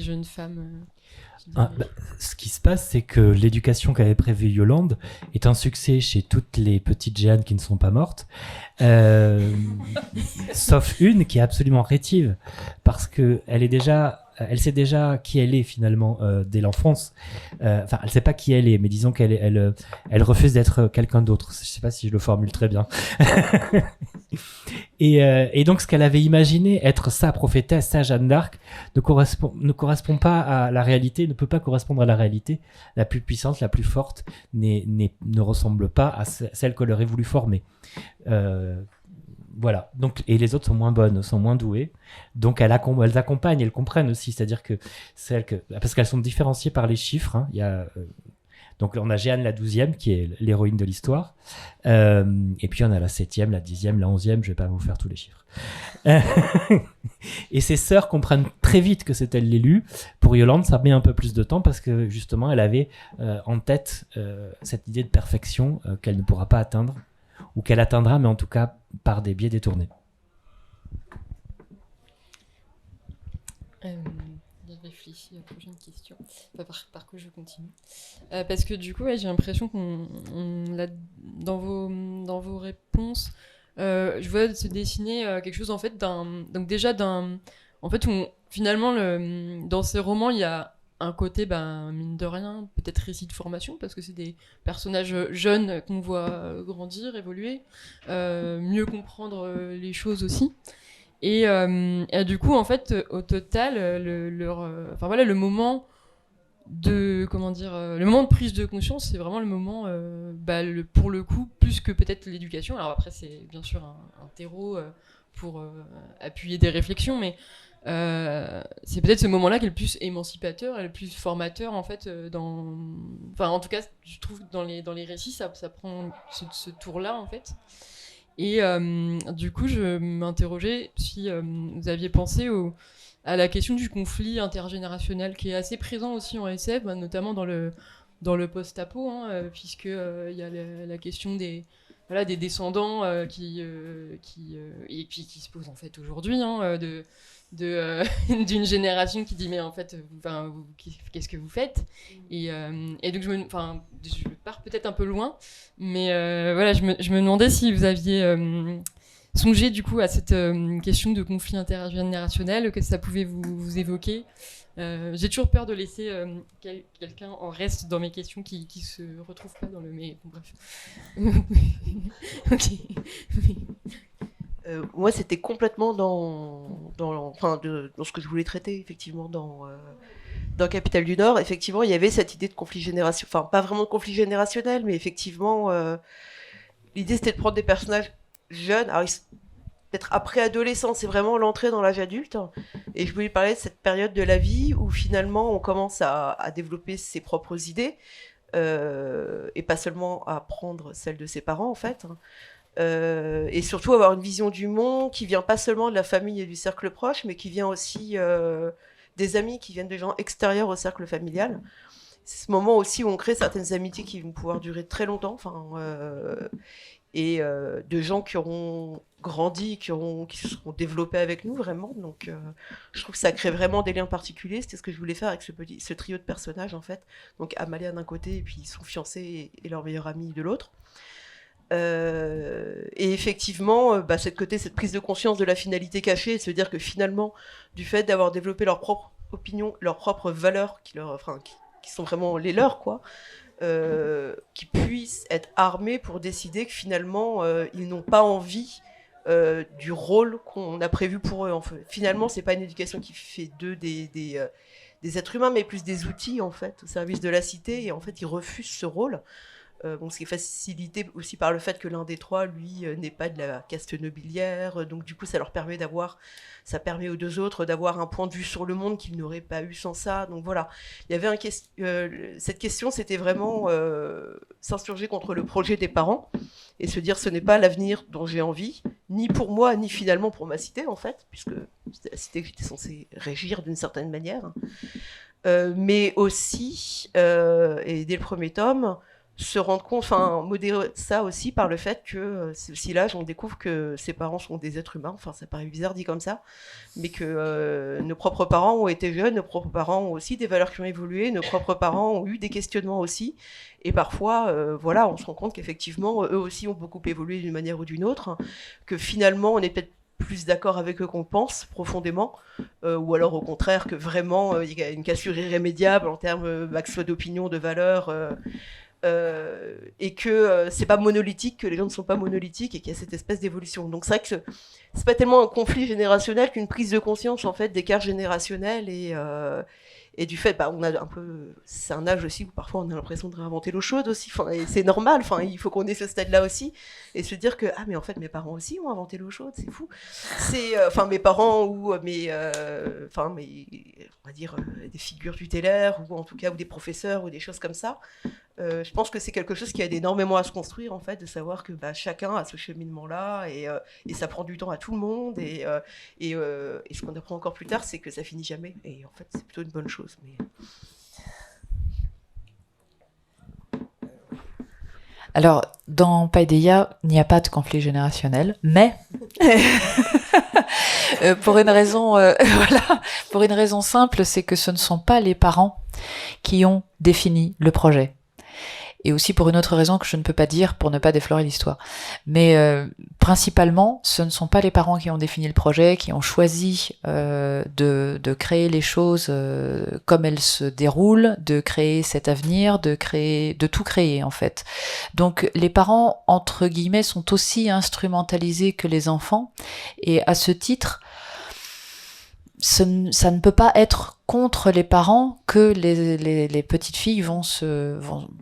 jeunes femmes Ce qui se passe, c'est que l'éducation qu'avait prévue Yolande est un succès chez toutes les petites Jeanne qui ne sont pas mortes, sauf une qui est absolument rétive, parce que elle sait déjà qui elle est finalement dès l'enfance. Enfin, elle sait pas qui elle est, mais disons qu'elle refuse d'être quelqu'un d'autre. Je sais pas si je le formule très bien. Et donc, ce qu'elle avait imaginé être sa prophétesse, sa Jeanne d'Arc, ne correspond pas à la réalité, ne peut pas correspondre à la réalité. La plus puissante, la plus forte, ne ressemble pas à celle qu'elle aurait voulu former. Voilà. Donc, et les autres sont moins bonnes, sont moins douées. Donc, elles accompagnent, elles comprennent aussi. C'est-à-dire que parce qu'elles sont différenciées par les chiffres. Hein. Il y a, donc, on a Jeanne la 12e, qui est l'héroïne de l'histoire. Et puis, on a la 7e, la 10e, la 11e. Je vais pas vous faire tous les chiffres. Et ses sœurs comprennent très vite que c'est elle l'élu. Pour Yolande, ça met un peu plus de temps parce que, justement, elle avait en tête cette idée de perfection qu'elle ne pourra pas atteindre. Ou qu'elle atteindra, mais en tout cas par des biais détournés. Je réfléchis à la prochaine question. Par quoi je continue parce que du coup, j'ai l'impression dans vos réponses, je vois se dessiner quelque chose en fait où finalement dans ces romans il y a un côté, mine de rien, peut-être récit de formation, parce que c'est des personnages jeunes qu'on voit grandir, évoluer, mieux comprendre les choses aussi. Et du coup, en fait, au total, le moment le moment de prise de conscience, c'est vraiment le moment, pour le coup, plus que peut-être l'éducation. Alors après, c'est bien sûr un terreau pour appuyer des réflexions, mais c'est peut-être ce moment-là qui est le plus émancipateur et le plus formateur en fait en tout cas je trouve que dans les récits ça prend ce tour-là en fait. Et du coup je m'interrogeais si vous aviez pensé à la question du conflit intergénérationnel qui est assez présent aussi en SF, notamment dans le post-apo, puisque il y a la question des descendants qui se posent en fait aujourd'hui, d'une génération qui dit mais en fait qu'est-ce que vous faites, et donc je pars peut-être un peu loin, mais je me demandais si vous aviez songé du coup à cette question de conflit intergénérationnel, que ça pouvait vous évoquer. J'ai toujours peur de laisser quelqu'un en reste dans mes questions qui se retrouve pas dans le... Mais bon, bref. Ok. Moi, c'était complètement dans ce que je voulais traiter, effectivement, dans Capitale du Nord. Effectivement, il y avait cette idée de conflit générationnel, enfin, pas vraiment de conflit générationnel, mais effectivement, l'idée, c'était de prendre des personnages jeunes. Alors, peut-être après adolescent, c'est vraiment l'entrée dans l'âge adulte. Et je voulais parler de cette période de la vie où, finalement, on commence à développer ses propres idées, et pas seulement à prendre celles de ses parents, en fait. Et surtout avoir une vision du monde qui vient pas seulement de la famille et du cercle proche, mais qui vient aussi des amis, qui viennent de gens extérieurs au cercle familial. C'est ce moment aussi où on crée certaines amitiés qui vont pouvoir durer très longtemps, et de gens qui auront grandi, qui se seront développés avec nous vraiment. Donc je trouve que ça crée vraiment des liens particuliers. C'était ce que je voulais faire avec ce trio de personnages, en fait. Donc Amalia d'un côté, et puis son fiancé et leur meilleur ami de l'autre. Et effectivement, cette prise de conscience de la finalité cachée, et se dire que finalement, du fait d'avoir développé leur propre opinion, leurs propres valeurs, qui sont vraiment les leurs, quoi, qui puissent être armés pour décider que finalement, ils n'ont pas envie du rôle qu'on a prévu pour eux. En fait. Finalement, c'est pas une éducation qui fait d'eux des êtres humains, mais plus des outils, en fait, au service de la cité, et en fait, ils refusent ce rôle. Ce qui est facilité aussi par le fait que l'un des trois, lui, n'est pas de la caste nobiliaire, donc du coup ça permet aux deux autres d'avoir un point de vue sur le monde qu'ils n'auraient pas eu sans ça. Donc voilà, il y avait cette question, c'était vraiment s'insurger contre le projet des parents et se dire ce n'est pas l'avenir dont j'ai envie, ni pour moi, ni finalement pour ma cité, en fait, puisque c'était la cité que j'étais censée régir d'une certaine manière, mais aussi, et dès le premier tome, se rendre compte, modérer ça aussi par le fait que c'est aussi l'âge où on découvre que ses parents sont des êtres humains, ça paraît bizarre dit comme ça, mais que nos propres parents ont été jeunes, nos propres parents ont aussi des valeurs qui ont évolué, nos propres parents ont eu des questionnements aussi, et parfois, on se rend compte qu'effectivement, eux aussi ont beaucoup évolué d'une manière ou d'une autre, que finalement, on est peut-être plus d'accord avec eux qu'on pense profondément, ou alors au contraire que vraiment il y a une cassure irrémédiable en termes que ce soit d'opinion, de valeurs, et que c'est pas monolithique, que les gens ne sont pas monolithiques et qu'il y a cette espèce d'évolution. Donc c'est vrai que c'est pas tellement un conflit générationnel qu'une prise de conscience en fait d'écart générationnel et du fait on a un peu, c'est un âge aussi où parfois on a l'impression de réinventer l'eau chaude aussi, et c'est normal, il faut qu'on ait ce stade là aussi et se dire que mais en fait mes parents aussi ont inventé l'eau chaude, c'est fou, c'est mes parents ou mes on va dire des figures tutélaires ou en tout cas ou des professeurs ou des choses comme ça. Je pense que c'est quelque chose qui aide énormément à se construire, en fait, de savoir que chacun a ce cheminement-là et ça prend du temps à tout le monde. Et ce qu'on apprend encore plus tard, c'est que ça finit jamais. Et en fait, c'est plutôt une bonne chose. Mais... Alors, dans Paideia, il n'y a pas de conflit générationnel, mais pour une raison simple, c'est que ce ne sont pas les parents qui ont défini le projet. Et aussi pour une autre raison que je ne peux pas dire pour ne pas déflorer l'histoire. Mais principalement, ce ne sont pas les parents qui ont défini le projet, qui ont choisi de créer les choses comme elles se déroulent, de créer cet avenir, de tout créer en fait. Donc les parents, entre guillemets, sont aussi instrumentalisés que les enfants. Et à ce titre, ça ne peut pas être contre les parents que les petites filles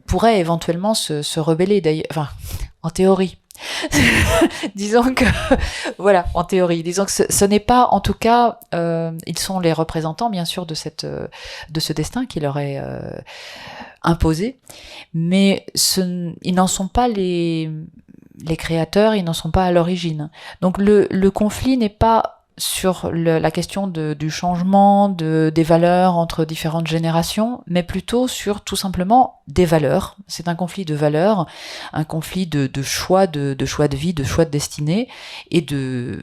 pourraient éventuellement se rebeller, d'ailleurs, en théorie. Disons que, en théorie, disons que ce n'est pas, en tout cas, ils sont les représentants, bien sûr, de ce destin qui leur est imposé, mais ils n'en sont pas les créateurs, ils n'en sont pas à l'origine. Donc le conflit n'est pas sur la question du changement des valeurs entre différentes générations, mais plutôt sur tout simplement des valeurs. C'est un conflit de valeurs, un conflit de choix, de choix de vie, de choix de destinée, et de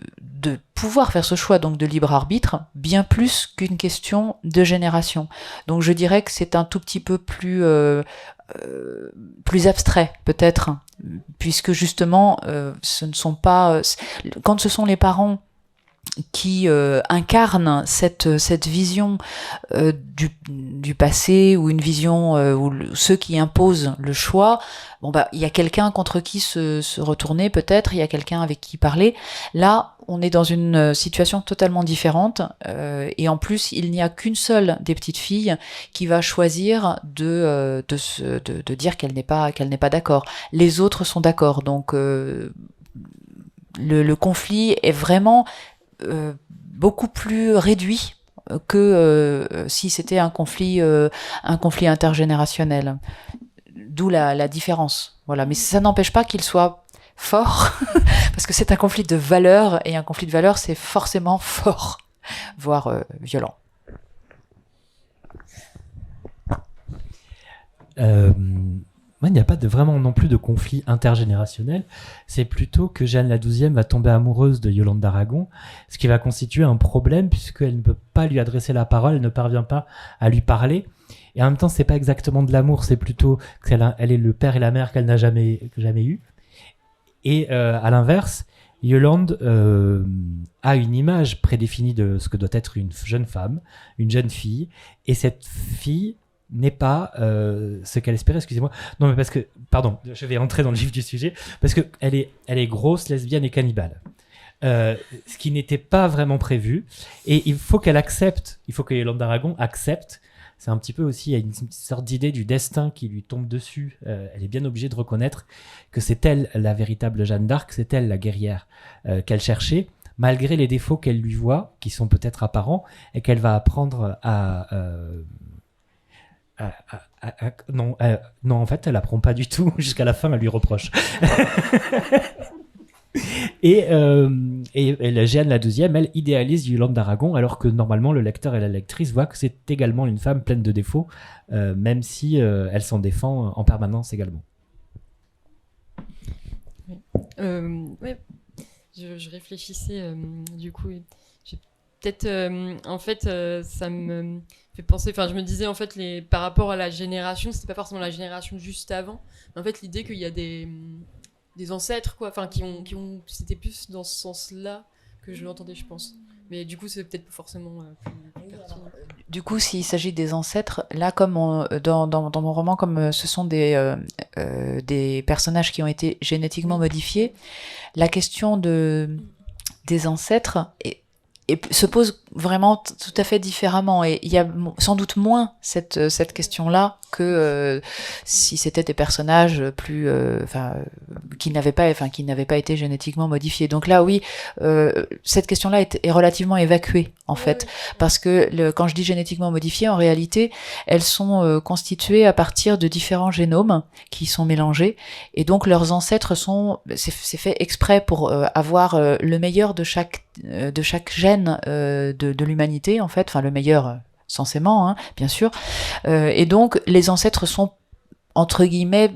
pouvoir faire ce choix, donc de libre arbitre, bien plus qu'une question de génération. Donc je dirais que c'est un tout petit peu plus abstrait peut-être, puisque justement ce ne sont pas quand ce sont les parents qui incarne cette vision du passé, ou une vision où ceux qui imposent le choix, bon bah il y a quelqu'un contre qui se retourner, peut-être il y a quelqu'un avec qui parler. Là on est dans une situation totalement différente, et en plus il n'y a qu'une seule des petites filles qui va choisir de dire qu'elle n'est pas d'accord. Les autres sont d'accord, donc le conflit est vraiment beaucoup plus réduit que si c'était un conflit intergénérationnel. D'où la différence. Voilà. Mais ça n'empêche pas qu'il soit fort, parce que c'est un conflit de valeurs, et un conflit de valeurs, c'est forcément fort, voire violent. Moi, il n'y a pas vraiment non plus de conflit intergénérationnel. C'est plutôt que Jeanne la XIIe va tomber amoureuse de Yolande d'Aragon, ce qui va constituer un problème puisqu'elle ne peut pas lui adresser la parole, elle ne parvient pas à lui parler. Et en même temps, c'est pas exactement de l'amour, c'est plutôt qu'elle est le père et la mère qu'elle n'a jamais eu. Et à l'inverse, Yolande a une image prédéfinie de ce que doit être une jeune femme, une jeune fille, et cette fille n'est pas ce qu'elle espérait, excusez-moi. Non, mais parce que, pardon, je vais entrer dans le vif du sujet, parce qu'elle est grosse, lesbienne et cannibale. Ce qui n'était pas vraiment prévu. Et il faut que Yolande d'Aragon accepte. C'est un petit peu aussi, il y a une sorte d'idée du destin qui lui tombe dessus. Elle est bien obligée de reconnaître que c'est elle la véritable Jeanne d'Arc, c'est elle la guerrière qu'elle cherchait, malgré les défauts qu'elle lui voit, qui sont peut-être apparents, et qu'elle va apprendre non, en fait, elle apprend pas du tout. Jusqu'à la fin, elle lui reproche. Et la Jeanne la deuxième, elle idéalise Yolande d'Aragon, alors que normalement le lecteur et la lectrice voient que c'est également une femme pleine de défauts, même si elle s'en défend en permanence également. Ouais. Je réfléchissais du coup. J'ai peut-être, en fait, ça me fait penser. Enfin, je me disais en fait par rapport à la génération, c'était pas forcément la génération juste avant. Mais en fait, l'idée qu'il y a des ancêtres, quoi, enfin, c'était plus dans ce sens-là que je l'entendais, je pense. Mais du coup, c'est peut-être pas forcément plus pertinent. Du coup, s'il s'agit des ancêtres, là, comme dans mon roman, comme ce sont des personnages qui ont été génétiquement modifiés, la question des ancêtres se pose vraiment tout à fait différemment, et il y a sans doute moins cette question-là que si c'était des personnages plus qui n'avaient pas été génétiquement modifiés. Donc là oui, cette question-là est relativement évacuée en fait, parce que quand je dis génétiquement modifiées, en réalité elles sont constituées à partir de différents génomes qui sont mélangés, et donc leurs ancêtres c'est fait exprès pour avoir le meilleur de chaque gène de l'humanité, en fait, enfin le meilleur censément, hein, bien sûr, et donc les ancêtres sont entre guillemets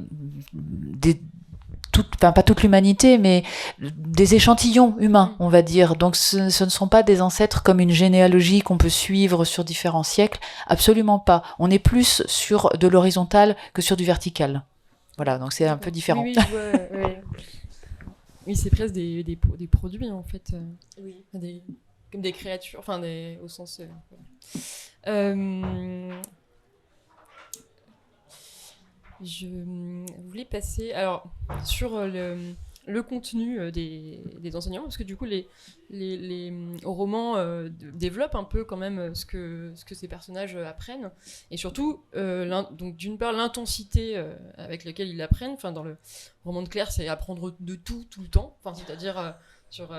pas toute l'humanité, mais des échantillons humains, on va dire. Donc ce ne sont pas des ancêtres comme une généalogie qu'on peut suivre sur différents siècles, absolument pas. On est plus sur de l'horizontal que sur du vertical. Voilà, donc c'est un peu différent. Oui, je vois, ouais. Oui, c'est presque des produits, en fait. Oui. Comme des créatures, enfin, au sens... Je voulais passer sur le contenu des enseignants, parce que du coup, les romans développent un peu quand même ce que ces personnages apprennent, et surtout, donc d'une part, l'intensité avec laquelle ils apprennent. Enfin, dans le roman de Claire, c'est apprendre de tout le temps, enfin, c'est-à-dire sur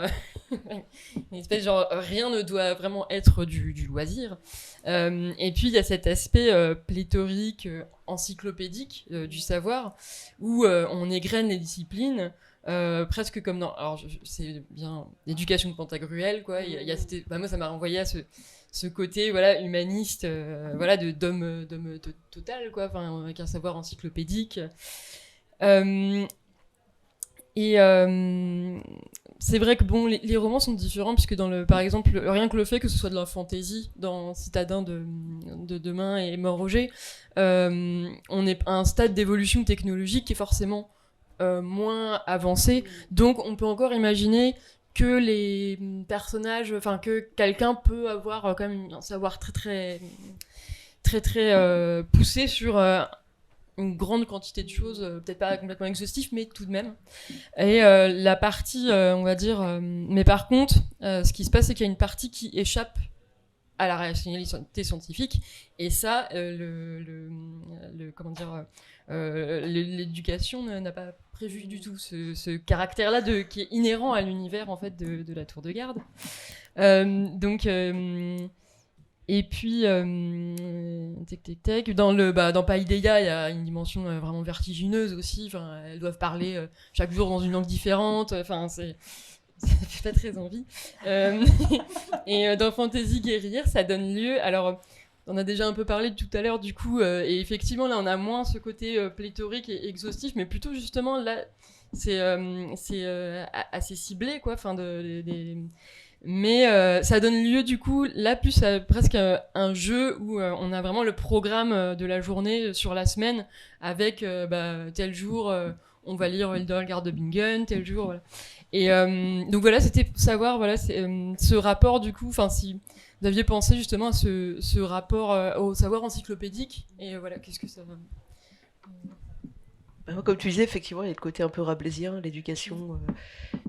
une espèce genre rien ne doit vraiment être du loisir, et puis il y a cet aspect pléthorique, encyclopédique du savoir, où on égrène les disciplines presque comme dans, alors c'est bien l'éducation de Pantagruel, quoi. Il y a moi ça m'a renvoyé à ce côté voilà humaniste, voilà d'homme total, quoi, enfin avec un savoir encyclopédique. Et c'est vrai que bon, les romans sont différents, puisque par exemple, rien que le fait que ce soit de la fantaisie dans Citadin de demain et Mort-Roger, on est à un stade d'évolution technologique qui est forcément moins avancé. Donc on peut encore imaginer que les personnages, enfin que quelqu'un peut avoir quand même un savoir très poussé sur une grande quantité de choses, peut-être pas complètement exhaustif, mais tout de même. Et la partie, on va dire, mais par contre, ce qui se passe, c'est qu'il y a une partie qui échappe à la rationalité scientifique, et ça, comment dire, l'éducation n'a pas prévu du tout ce caractère-là qui est inhérent à l'univers en fait de la tour de garde. Et puis, dans Paideia, il y a une dimension vraiment vertigineuse aussi. Enfin, elles doivent parler chaque jour dans une langue différente. Enfin, ça fait pas très envie. Et dans Fantasy guerrière, ça donne lieu. Alors, on a déjà un peu parlé tout à l'heure, du coup, et effectivement, là, on a moins ce côté pléthorique et exhaustif, mais plutôt justement là, c'est assez ciblé, quoi. Enfin, mais ça donne lieu du coup là plus à presque un jeu où on a vraiment le programme de la journée sur la semaine avec tel jour on va lire Hildegard de Bingen, tel jour voilà. Et donc voilà, c'était pour savoir voilà ce rapport du coup, enfin si vous aviez pensé justement à ce rapport au savoir encyclopédique et voilà qu'est-ce que ça Comme tu disais, effectivement, il y a le côté un peu rabelaisien, l'éducation,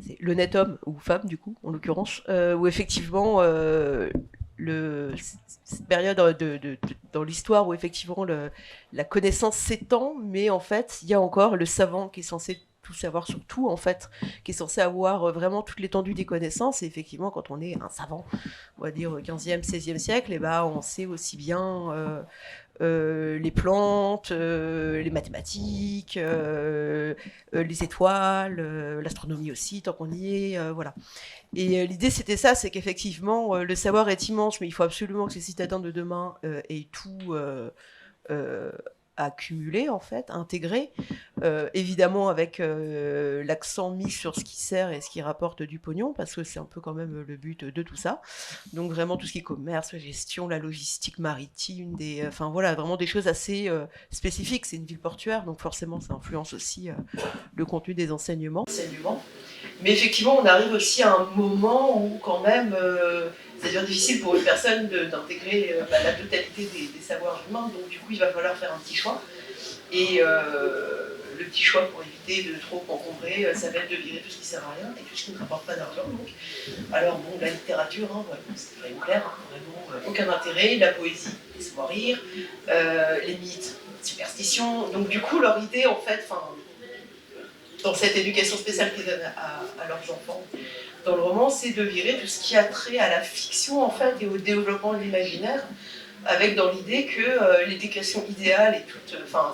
c'est l'honnête homme, ou femme du coup, en l'occurrence, où effectivement, cette période dans l'histoire où effectivement la connaissance s'étend, mais en fait, il y a encore le savant qui est censé tout savoir sur tout, en fait, qui est censé avoir vraiment toute l'étendue des connaissances, et effectivement, quand on est un savant, on va dire 15e, 16e siècle, et on sait aussi bien... les plantes, les mathématiques, les étoiles, l'astronomie aussi, tant qu'on y est, voilà. Et l'idée, c'était ça, c'est qu'effectivement, le savoir est immense, mais il faut absolument que ces citadins de demain aient tout à accumuler, en fait, à intégrer, évidemment avec l'accent mis sur ce qui sert et ce qui rapporte du pognon, parce que c'est un peu quand même le but de tout ça. Donc vraiment tout ce qui est commerce, gestion, la logistique maritime, enfin voilà, vraiment des choses assez spécifiques. C'est une ville portuaire, donc forcément ça influence aussi le contenu des enseignements. Mais effectivement, on arrive aussi à un moment où quand même, ça devient difficile pour une personne d'intégrer la totalité des savoirs humains, donc du coup il va falloir faire un petit choix. Et le petit choix pour éviter de trop encombrer, ça va être de virer tout ce qui sert à rien et tout ce qui ne rapporte pas d'argent. Donc. Alors bon, la littérature, c'est très clair, vraiment aucun intérêt, la poésie, laisse-moi rire, les mythes, superstitions. Donc du coup, leur idée en fait, dans cette éducation spéciale qu'ils donnent à leurs enfants, dans le roman, c'est de virer tout ce qui a trait à la fiction en fait et au développement de l'imaginaire, avec dans l'idée que l'éducation idéale et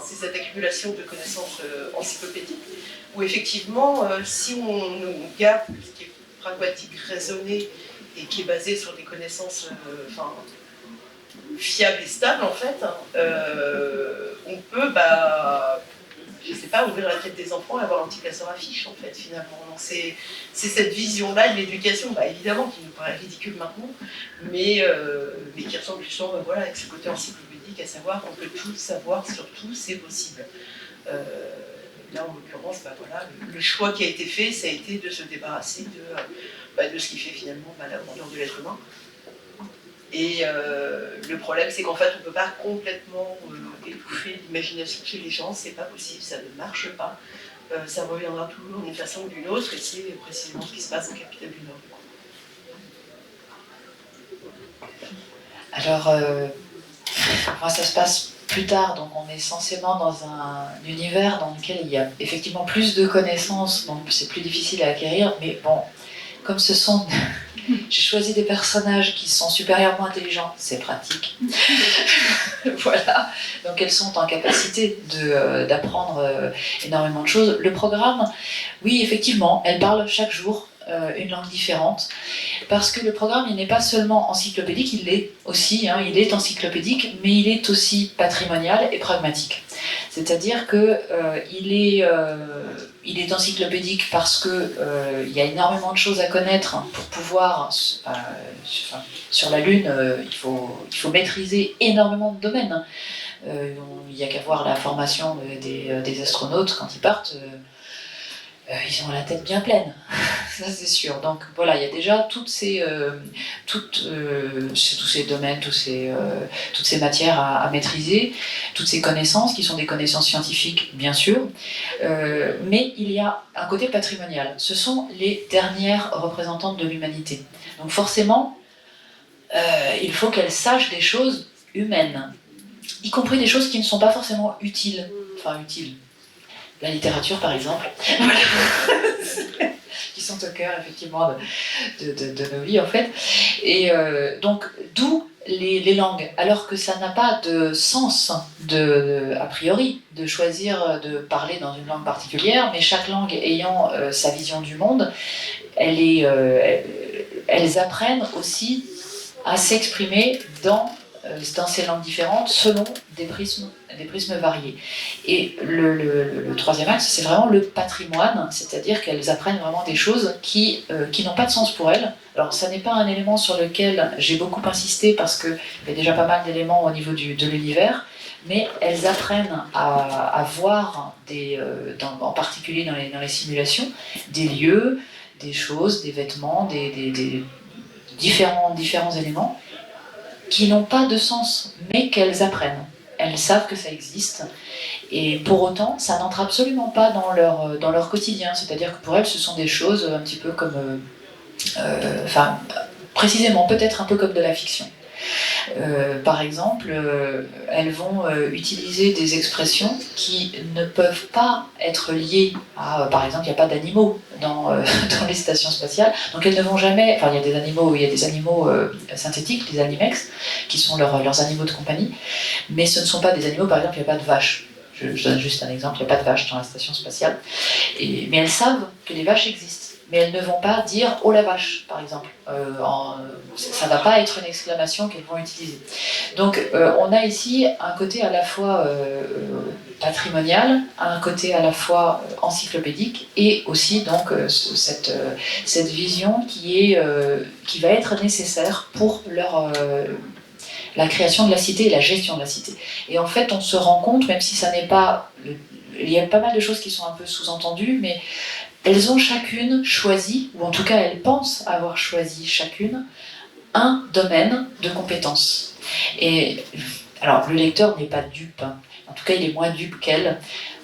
c'est cette accumulation de connaissances encyclopédiques, où effectivement, si on garde ce qui est pragmatique, raisonné et qui est basé sur des connaissances fiables et stables en fait, on peut je sais pas, ouvrir la tête des enfants et avoir un petit classeur affiche, en fait, finalement. Donc c'est cette vision-là de l'éducation, évidemment, qui nous paraît ridicule maintenant, mais qui ressemble justement, avec ce côté encyclopédique, à savoir qu'on peut tout savoir sur tout, c'est possible. Là, en l'occurrence, le choix qui a été fait, ça a été de se débarrasser de ce qui fait finalement la grandeur de l'être humain. Et le problème, c'est qu'en fait, on ne peut pas complètement étouffer l'imagination chez les gens, c'est pas possible, ça ne marche pas. Ça reviendra toujours d'une façon ou d'une autre, et c'est précisément ce qui se passe au Capitale du Nord. Alors, moi, ça se passe plus tard, donc on est censément dans un univers dans lequel il y a effectivement plus de connaissances, donc c'est plus difficile à acquérir, mais bon, comme ce sont... J'ai choisi des personnages qui sont supérieurement intelligents, c'est pratique. Voilà, donc elles sont en capacité d'apprendre énormément de choses. Le programme, oui, effectivement, elles parlent chaque jour une langue différente, parce que le programme, il n'est pas seulement encyclopédique, il l'est aussi, il est encyclopédique, mais il est aussi patrimonial et pragmatique. C'est-à-dire qu'il est encyclopédique parce qu'il y a énormément de choses à connaître pour pouvoir, sur la Lune, il faut maîtriser énormément de domaines. Il n'y a qu'à voir la formation des astronautes quand ils partent. Ils ont la tête bien pleine. Ça c'est sûr. Donc voilà, il y a déjà tous ces domaines, toutes ces matières à maîtriser, toutes ces connaissances qui sont des connaissances scientifiques, bien sûr. Mais il y a un côté patrimonial. Ce sont les dernières représentantes de l'humanité. Donc forcément, il faut qu'elles sachent des choses humaines, y compris des choses qui ne sont pas forcément utiles. Enfin, utiles. La littérature, par exemple. Qui sont au cœur, effectivement, de nos vies, en fait. Et donc, d'où les langues, alors que ça n'a pas de sens, a priori, de choisir de parler dans une langue particulière, mais chaque langue ayant sa vision du monde, elles apprennent aussi à s'exprimer dans ces langues différentes selon des prismes variés. Et le troisième axe, c'est vraiment le patrimoine, c'est-à-dire qu'elles apprennent vraiment des choses qui n'ont pas de sens pour elles. Alors ça n'est pas un élément sur lequel j'ai beaucoup insisté parce qu'il y a déjà pas mal d'éléments au niveau de l'univers, mais elles apprennent à voir, en particulier dans les simulations, des lieux, des choses, des vêtements, des différents éléments qui n'ont pas de sens, mais qu'elles apprennent. Elles savent que ça existe, et pour autant, ça n'entre absolument pas dans leur quotidien. C'est-à-dire que pour elles, ce sont des choses un petit peu comme... précisément, peut-être un peu comme de la fiction. Par exemple, elles vont utiliser des expressions qui ne peuvent pas être liées à... par exemple, il n'y a pas d'animaux dans les stations spatiales, donc elles ne vont jamais... Enfin, il y a des animaux synthétiques, les animex, qui sont leurs animaux de compagnie, mais ce ne sont pas des animaux, par exemple, il n'y a pas de vaches. Je donne juste un exemple, il n'y a pas de vaches dans la station spatiale. Mais elles savent que les vaches existent. Mais elles ne vont pas dire « oh la vache », par exemple. Ça ne va pas être une exclamation qu'elles vont utiliser. Donc on a ici un côté à la fois patrimonial, un côté à la fois encyclopédique, et aussi donc cette vision qui va être nécessaire pour la création de la cité et la gestion de la cité. Et en fait, on se rend compte, même si ça n'est pas... Il y a pas mal de choses qui sont un peu sous-entendues, mais elles ont chacune choisi, ou en tout cas elles pensent avoir choisi chacune, un domaine de compétences. Et alors le lecteur n'est pas dupe, hein. En tout cas il est moins dupe qu'elle.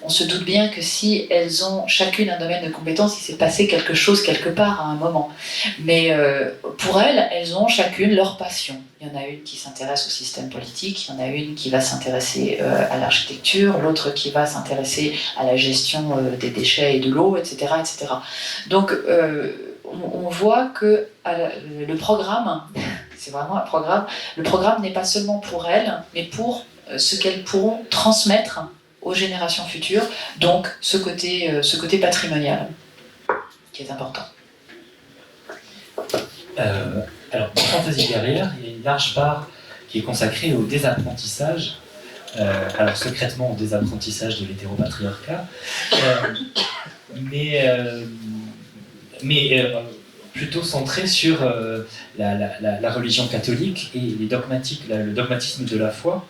On se doute bien que si elles ont chacune un domaine de compétences, il s'est passé quelque chose quelque part à un moment. Mais pour elles ont chacune leur passion. Il y en a une qui s'intéresse au système politique, il y en a une qui va s'intéresser à l'architecture, l'autre qui va s'intéresser à la gestion des déchets et de l'eau, etc., etc. Donc on voit que le programme, c'est vraiment un programme, le programme n'est pas seulement pour elles, mais pour ce qu'elles pourront transmettre aux générations futures, donc ce côté patrimonial qui est important. Alors, dans Fantasy Guerrière, il y a une large part qui est consacrée au désapprentissage, alors secrètement au désapprentissage de l'hétéropatriarcat, mais plutôt centré sur la religion catholique et le dogmatisme de la foi.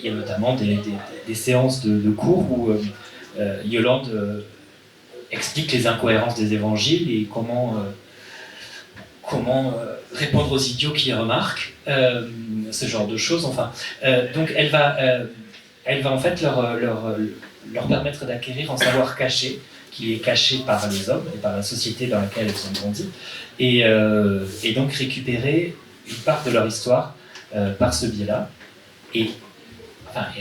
Il y a notamment des séances de cours où Yolande explique les incohérences des évangiles et comment répondre aux idiots qui remarquent, ce genre de choses. Enfin, donc elle va en fait leur permettre d'acquérir un savoir caché, qui est caché par les hommes et par la société dans laquelle elles ont grandi, et donc récupérer une part de leur histoire par ce biais-là. Et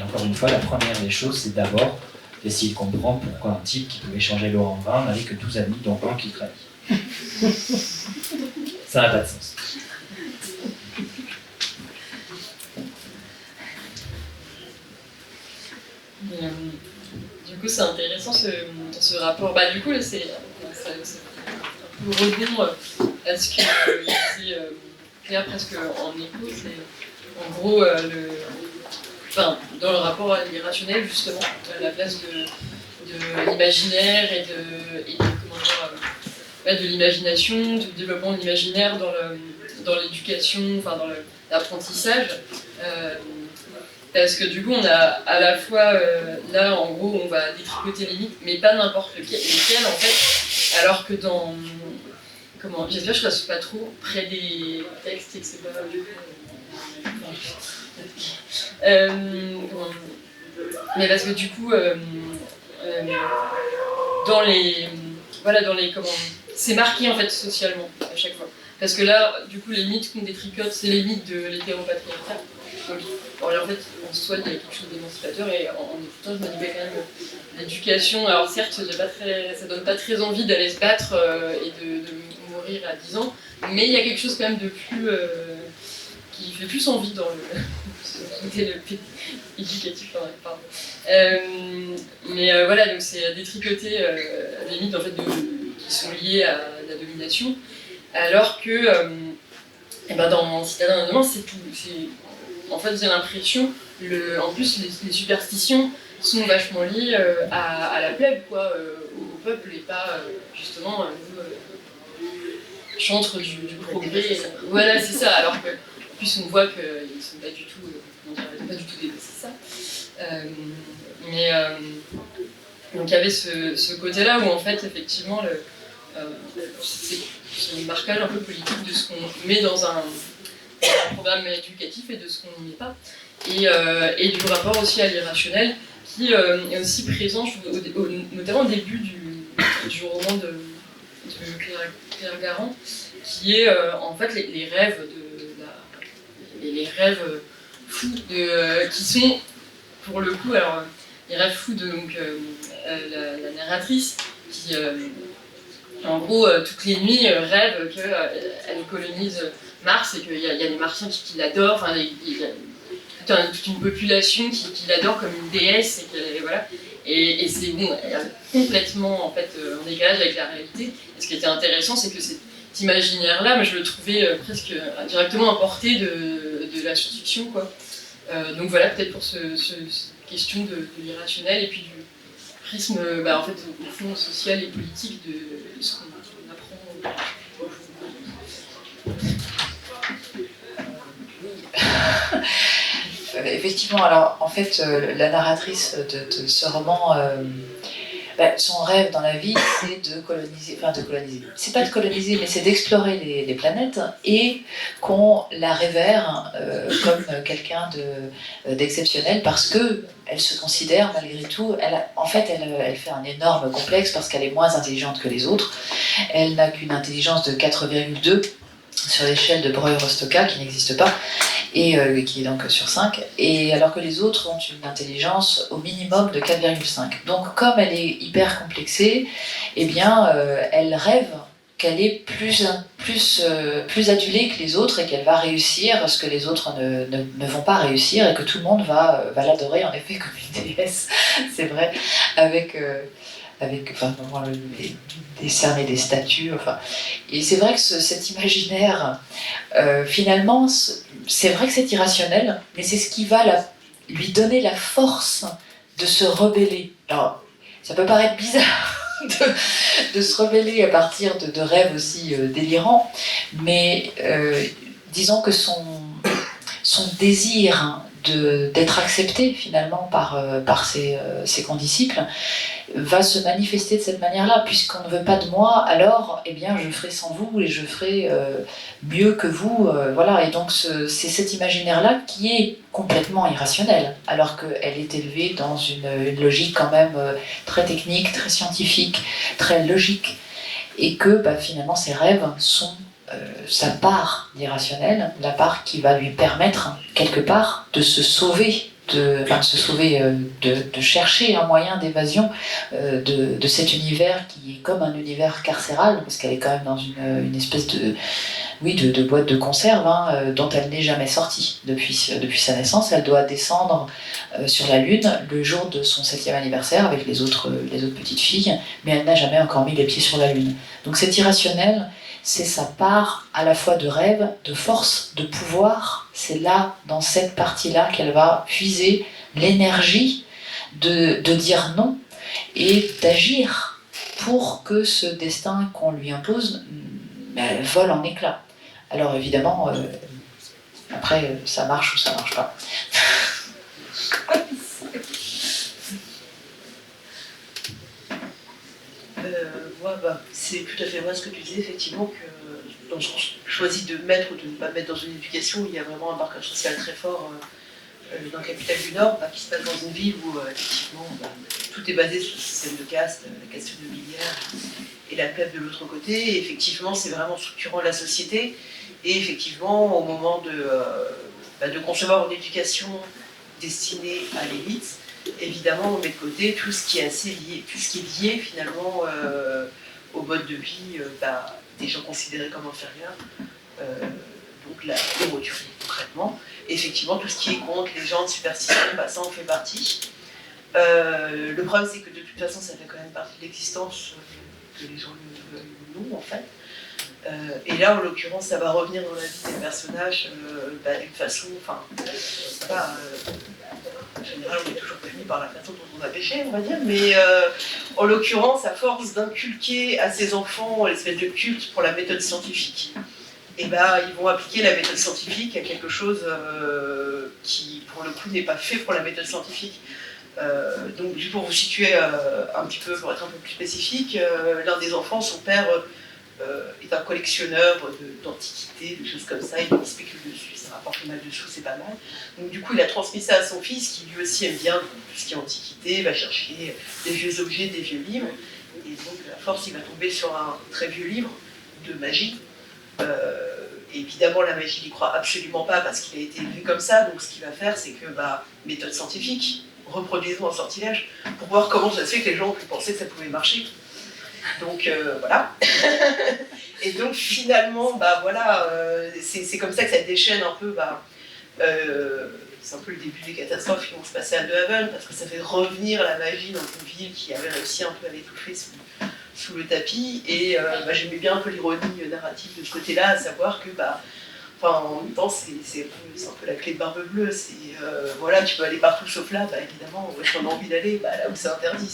encore une fois, la première des choses, c'est d'abord d'essayer de comprendre pourquoi un type qui pouvait changer l'eau en vin n'avait que 12 amis, dont un qui trahit. Ça n'a pas de sens. Du coup, c'est intéressant ce rapport. Du coup, c'est un peu rebond à ce que disait Claire presque en écho. C'est en gros dans le rapport à l'irrationnel, justement, la place de l'imaginaire et de l'imagination, du développement de l'imaginaire dans l'éducation, dans l'apprentissage. Parce que du coup, on a à la fois, là, en gros, on va détricoter les mythes, mais pas n'importe lesquels, en fait. Alors que dans... j'espère que je ne reste pas trop près des textes et que c'est pas... mais parce que du coup, dans les... c'est marqué, en fait, socialement, à chaque fois. Parce que là, du coup, les mythes qu'on détricote, c'est les mythes de l'hétéropatriarcat. Donc, en fait, en soi, il y a quelque chose d'émancipateur, et en écoutant, je me dis, quand même, l'éducation, alors certes, ça donne pas très envie d'aller se battre et de mourir à 10 ans, mais il y a quelque chose quand même de plus... qui fait plus envie dans le éducatif, pardon. Mais voilà, donc c'est détricoter les mythes en fait, qui sont liés à la domination, alors que dans Citadin de demain, c'est tout. En fait, j'ai l'impression, en plus, les superstitions sont vachement liées à la plèbe, quoi, au peuple, et pas justement chantre du progrès. Voilà, c'est ça. Alors que, en plus, on voit qu'ils ne sont pas du tout dépassés ça. Donc il y avait ce côté-là où en fait, effectivement, c'est un marquage un peu politique de ce qu'on met dans un programme éducatif et de ce qu'on n'y met pas. Et du rapport aussi à l'irrationnel qui est aussi présent, notamment au début du roman de Claire Garand, qui est en fait les rêves les rêves fous qui sont pour le coup alors les rêves fous de la narratrice qui en gros toutes les nuits rêve qu'elle colonise Mars et qu'il y a des Martiens qui l'adorent, enfin, il y a toute une population qui l'adore comme une déesse et voilà. Et c'est bon, complètement en fait en décalage avec la réalité. Et ce qui était intéressant, c'est que cet imaginaire-là, mais je le trouvais presque directement importé de la science-fiction, quoi. Donc voilà, peut-être pour cette question de l'irrationnel et puis du prisme, en fait, au fond social et politique de ce qu'on apprend. Effectivement, alors en fait, la narratrice de ce roman, son rêve dans la vie, c'est de coloniser, c'est pas de coloniser, mais c'est d'explorer les planètes et qu'on la révère comme quelqu'un d'exceptionnel parce que elle se considère malgré tout, elle fait un énorme complexe parce qu'elle est moins intelligente que les autres. Elle n'a qu'une intelligence de 4,2 sur l'échelle de Breuer-Rostoka qui n'existe pas. Et qui est donc sur 5, et alors que les autres ont une intelligence au minimum de 4,5. Donc comme elle est hyper complexée, eh bien elle rêve qu'elle est plus adulée que les autres et qu'elle va réussir ce que les autres ne vont pas réussir et que tout le monde va l'adorer en effet comme une déesse, c'est vrai, avec décerner des statues, et c'est vrai que cet imaginaire, finalement, c'est vrai que c'est irrationnel, mais c'est ce qui va lui donner la force de se rebeller. Alors, ça peut paraître bizarre de se rebeller à partir de rêves aussi délirants, mais disons que son désir d'être accepté finalement par ses condisciples va se manifester de cette manière-là. Puisqu'on ne veut pas de moi, alors eh bien je ferai sans vous et je ferai mieux que vous, voilà. Et donc c'est cet imaginaire-là qui est complètement irrationnel, alors qu'elle est élevée dans une logique quand même très technique, très scientifique, très logique, et que finalement ses rêves sont sa part d'irrationnel, la part qui va lui permettre quelque part de se sauver, de chercher un moyen d'évasion de cet univers qui est comme un univers carcéral, parce qu'elle est quand même dans une espèce de boîte de conserve dont elle n'est jamais sortie depuis sa naissance. Elle doit descendre sur la Lune le jour de son 7e anniversaire avec les autres petites filles, mais elle n'a jamais encore mis les pieds sur la Lune. Donc cet irrationnel, c'est sa part à la fois de rêve, de force, de pouvoir. C'est là, dans cette partie-là, qu'elle va puiser l'énergie de dire non et d'agir pour que ce destin qu'on lui impose vole en éclats. Alors évidemment, après, ça marche ou ça marche pas. C'est tout à fait vrai ce que tu disais, effectivement, que donc, je choisis de mettre ou de ne pas mettre dans une éducation où il y a vraiment un marqueur social très fort dans la capitale du Nord, qui se passe dans une ville où, effectivement, tout est basé sur le système de caste, la caste immobilière et la plèbe de l'autre côté. Et effectivement, c'est vraiment structurant la société. Et effectivement, au moment de concevoir une éducation destinée à l'élite, évidemment, on met de côté tout ce qui est assez lié, tout ce qui est lié finalement au mode de vie des gens considérés comme inférieurs, donc la hémoturie concrètement. Et effectivement, tout ce qui est contre les gens de superstition, ça en fait partie. Le problème, c'est que de toute façon, ça fait quand même partie de l'existence, que les gens le veulent ou non, en fait. Et là, en l'occurrence, ça va revenir dans la vie des personnages d'une façon, en général, on est toujours puni par la façon dont on a péché, on va dire, mais en l'occurrence, à force d'inculquer à ses enfants l'espèce de culte pour la méthode scientifique, et ils vont appliquer la méthode scientifique à quelque chose qui, pour le coup, n'est pas fait pour la méthode scientifique. Donc, juste pour vous situer un petit peu, pour être un peu plus spécifique, l'un des enfants, son père, est un collectionneur d'antiquités, de choses comme ça, il spécule dessus, ça rapporte pas mal de sous, c'est pas mal. Donc du coup, il a transmis ça à son fils, qui lui aussi aime bien tout ce qui est antiquité, va chercher des vieux objets, des vieux livres, et donc à force, il va tomber sur un très vieux livre de magie. Et évidemment, la magie, il n'y croit absolument pas, parce qu'il a été élevé comme ça, donc ce qu'il va faire, c'est que, méthode scientifique, reproduisons un sortilège, pour voir comment ça se fait que les gens ont pu penser que ça pouvait marcher. Donc voilà. Et donc finalement, c'est comme ça que ça déchaîne un peu. C'est un peu le début des catastrophes qui vont se passer à De Haven, parce que ça fait revenir la magie dans une ville qui avait réussi un peu à l'étouffer sous le tapis. Et j'aimais bien un peu l'ironie narrative de ce côté-là, à savoir que en même temps, c'est un peu la clé de Barbe Bleue. Tu peux aller partout sauf là, évidemment, où est-ce qu'on a envie d'aller, là où c'est interdit,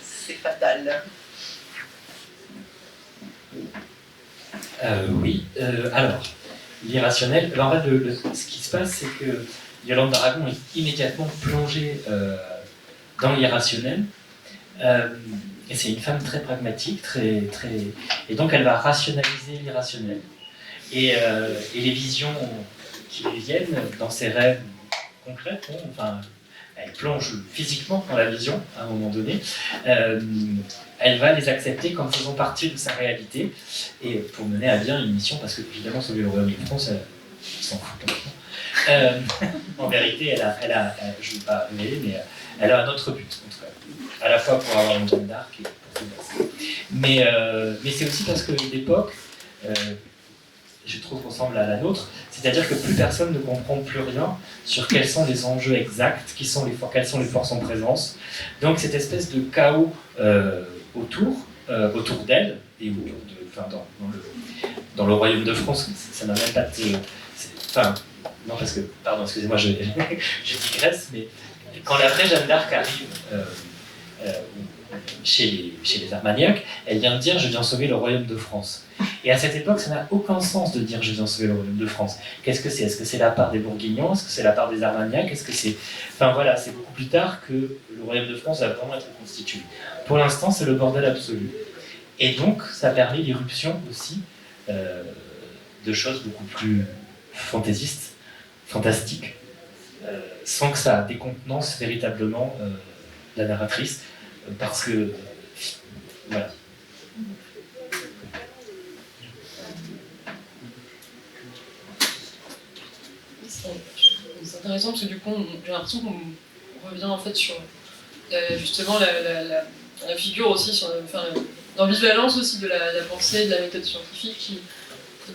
c'est fatal. Oui, alors, l'irrationnel. Alors, en fait, ce qui se passe, c'est que Yolande d'Aragon est immédiatement plongée dans l'irrationnel. Et c'est une femme très pragmatique, et donc elle va rationaliser l'irrationnel. Et les visions qui lui viennent dans ses rêves concrets, elle plonge physiquement dans la vision à un moment donné, elle va les accepter comme faisant partie de sa réalité, et pour mener à bien une mission, parce que évidemment sauver le royaume de France, elle s'en fout complètement. En vérité, je ne vais pas révéler, mais elle a un autre but, en tout cas, à la fois pour avoir une Jeanne d'Arc et pour se passer. Mais c'est aussi parce que l'époque, je trouve, ressemble à la nôtre, c'est-à-dire que plus personne ne comprend plus rien sur quels sont les enjeux exacts, quelles sont les forces en présence. Donc cette espèce de chaos autour d'elle, et dans le royaume de France, ça n'a même pas de... non, parce que, pardon, excusez-moi, je digresse, mais quand la vraie Jeanne d'Arc arrive chez les Armagnacs, elle vient de dire « je viens sauver le royaume de France ». Et à cette époque, ça n'a aucun sens de dire « je viens sauver le royaume de France ». Qu'est-ce que c'est ? Est-ce que c'est la part des Bourguignons ? Est-ce que c'est la part des Armagnacs ? Est-ce que c'est... c'est beaucoup plus tard que le royaume de France va vraiment être constitué. Pour l'instant, c'est le bordel absolu. Et donc, ça permet l'irruption aussi de choses beaucoup plus fantaisistes, fantastiques, sans que ça décontenance véritablement la narratrice, parce que... voilà. C'est intéressant parce que du coup, j'ai l'impression qu'on revient en fait sur justement la figure aussi, dans Visualance aussi de la pensée, de la méthode scientifique qui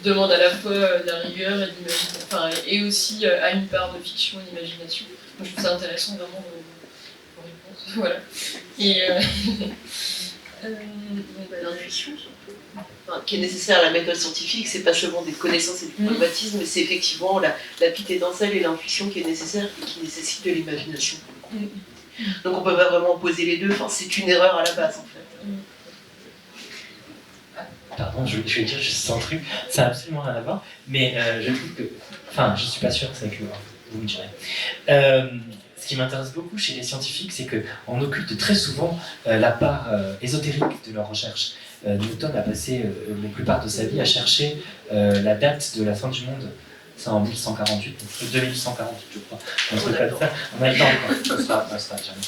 demande à la fois de la rigueur et de l'imagination, et aussi à une part de fiction et d'imagination. Donc je trouve ça intéressant vraiment vos réponses. Voilà. Et l'intuition surtout. Qui est nécessaire à la méthode scientifique, c'est pas seulement des connaissances et du pragmatisme, mais c'est effectivement la petite étincelle et l'intuition qui est nécessaire et qui nécessite de l'imagination. Donc on peut pas vraiment opposer les deux, c'est une erreur à la base en fait. Pardon, je vais dire juste un truc, ça n'a absolument rien à voir, mais je trouve que... je suis pas sûr que c'est avec le... Vous me direz. Ce qui m'intéresse beaucoup chez les scientifiques, c'est qu'on occulte très souvent la part ésotérique de leur recherche. Newton a passé la plupart de sa vie à chercher la date de la fin du monde. C'est en 1148, 2148 je crois. On a le temps, quoi. Ça sera jamais.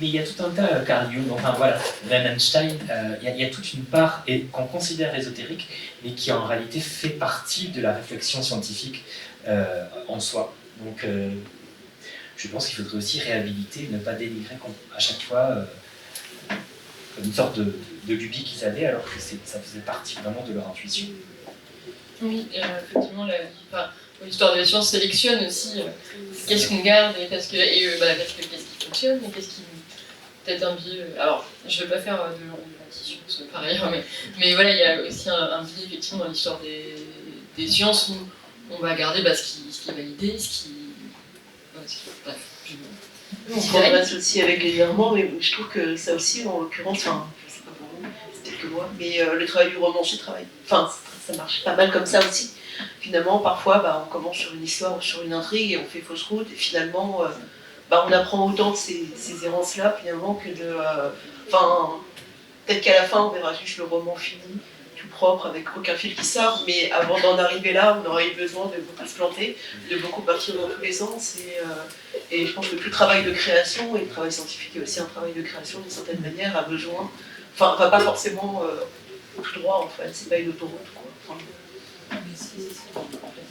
Mais il y a tout un tas, Carl Jung, enfin voilà, même Einstein, il y a toute une part qu'on considère ésotérique, mais qui en réalité fait partie de la réflexion scientifique en soi. Donc je pense qu'il faudrait aussi réhabiliter, ne pas dénigrer à chaque fois une sorte de lubie qu'ils avaient, alors que ça faisait partie vraiment de leur intuition. Oui, effectivement, l'histoire de la science sélectionne aussi qu'est-ce qu'on garde et qu'est-ce qui fonctionne et qu'est-ce qui peut-être un biais. Alors, je ne vais pas faire de l'anti-science par ailleurs, mais voilà, il y a aussi un biais effectivement dans l'histoire des sciences où on va garder ce qui est validé, bref. On progresse aussi régulièrement, mais je trouve que ça aussi, en l'occurrence, enfin, je sais pas pour vous, c'est peut-être que moi, mais le travail du romancier ça marche pas mal comme ça aussi. Finalement, parfois, on commence sur une histoire ou sur une intrigue et on fait fausse route, et finalement, on apprend autant de ces errances-là, finalement, que de... peut-être qu'à la fin, on verra juste le roman fini, tout propre, avec aucun fil qui sort, mais avant d'en arriver là, on aurait eu besoin de beaucoup se planter, de beaucoup partir dans tous les sens, et je pense que tout travail de création, et le travail scientifique est aussi un travail de création, d'une certaine manière, a besoin... Enfin, va pas forcément tout droit, en fait, c'est pas une autoroute, quoi.